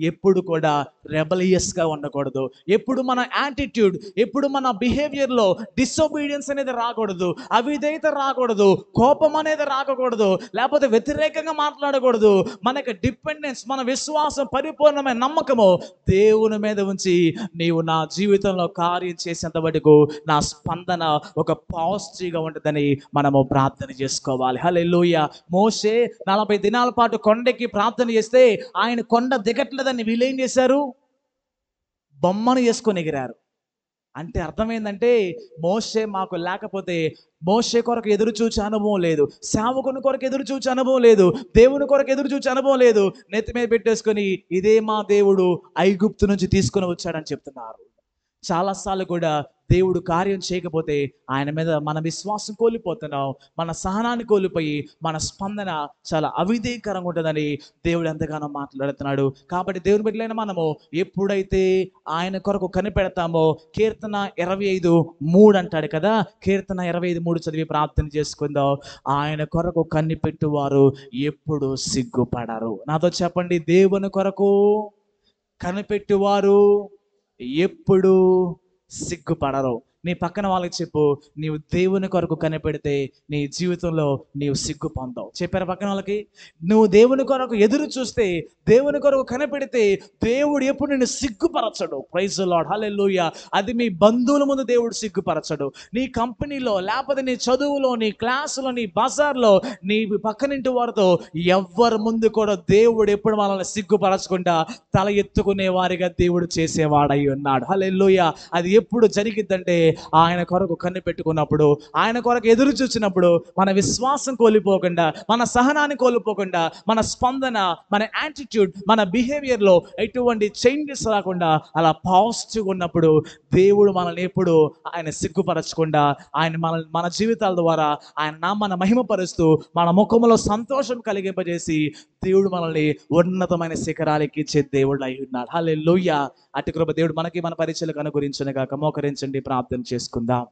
ఎప్పుడు కూడా రెబలియస్గా ఉండకూడదు. ఎప్పుడు మన యాటిట్యూడ్, ఎప్పుడు మన బిహేవియర్లో డిసొబీడియన్స్ అనేది రాకూడదు, అవిధేయత రాకూడదు, కోపం అనేది రాకూడదు, లేకపోతే వ్యతిరేకంగా మాట్లాడకూడదు. మనకి డిపెండెన్స్, మన విశ్వాసం, పరిపూర్ణమైన నమ్మకము దేవుని మీద ఉంచి నీవు నా జీవితంలో కార్యం చేసేంత వరకు నా స్పందన ఒక పాజిటివ్గా ఉంటుందని మనము ప్రార్థన చేసుకోవాలి. హల్లెలూయా. మోషే 40 దినాల పాటు కొండకి ప్రార్థన చేస్తే ఆయన కొండ దిగట్లేదని వీళ్ళు ఏం చేశారు? బొమ్మను చేసుకొని ఎగిరారు. అంటే అర్థమైందంటే మోషే మాకు లేకపోతే, మోషే కొరకు ఎదురు చూచే అనుభవం లేదు, సేవకుని కొరకు ఎదురు చూచే అనుభవం లేదు, దేవుని కొరకు ఎదురు చూచే అనుభవం లేదు, నెత్తి మీద పెట్టేసుకొని ఇదే మా దేవుడు ఐగుప్తు నుంచి తీసుకొని వచ్చాడని చెప్తున్నారు. చాలాసార్లు కూడా దేవుడు కార్యం చేయకపోతే ఆయన మీద మన విశ్వాసం కోల్పోతున్నాం, మన సహనాన్ని కోల్పోయి మన స్పందన చాలా అవిధేయకరంగా ఉంటుందని దేవుడు ఎంతగానో మాట్లాడుతున్నాడు. కాబట్టి దేవుని బిడ్డలైన మనము ఎప్పుడైతే ఆయన కొరకు కనిపెడతామో, కీర్తన 25:3 అంటాడు కదా, కీర్తన 25:3 చదివి ప్రార్థన చేసుకుందాం. ఆయన కొరకు కనిపెట్టువారు ఎప్పుడు సిగ్గుపడరు. నాతో చెప్పండి, దేవుని కొరకు కనిపెట్టువారు ఎప్పుడు సిగ్గుపడరు. నీ పక్కన వాళ్ళకి చెప్పు, నీవు దేవుని కొరకు కనిపెడితే నీ జీవితంలో నీవు సిగ్గు పొందవు. చెప్పారు పక్కన వాళ్ళకి? నువ్వు దేవుని కొరకు ఎదురు చూస్తే, దేవుని కొరకు కనిపెడితే దేవుడు ఎప్పుడు నిన్ను సిగ్గుపరచడు. ప్రైజ్ ది లార్డ్, హల్లెలూయా. అది మీ బంధువుల ముందు దేవుడు సిగ్గుపరచడు, నీ కంపెనీలో, లేకపోతే నీ చదువులో, నీ క్లాసులో, నీ బజార్లో, నీ పక్కనింటి వారితో ఎవ్వరి ముందు కూడా దేవుడు ఎప్పుడు మనల్ని సిగ్గుపరచకుండా తల ఎత్తుకునే వారిగా దేవుడు చేసేవాడై ఉన్నాడు. హల్లెలూయా. అది ఎప్పుడు జరిగిద్దంటే ఆయన కొరకు కన్ను పెట్టుకున్నప్పుడు, ఆయన కొరకు ఎదురు చూసినప్పుడు మన విశ్వాసం కోల్పోకుండా, మన సహనాన్ని కోల్పోకుండా, మన స్పందన, మన యాటిట్యూడ్, మన బిహేవియర్లో ఎటువంటి చేంజెస్ రాకుండా అలా పాజిటివ్గా ఉన్నప్పుడు దేవుడు మనల్ని ఎప్పుడు ఆయన సిగ్గుపరచకుండా, ఆయన మన జీవితాల ద్వారా ఆయన నామాన్ని మహిమపరుస్తూ మన ముఖంలో సంతోషం కలిగింపజేసి దేవుడు మనల్ని ఉన్నతమైన శిఖరాలకి ఇచ్చే దేవుడు అయి ఉన్నాడు. హల్లెలూయా. అటు కృప దేవుడు మనకి, మన పరిచయలకు అనుగ్రహించును గాక. మోకరించండి, ప్రార్థన చేసుకుందాం.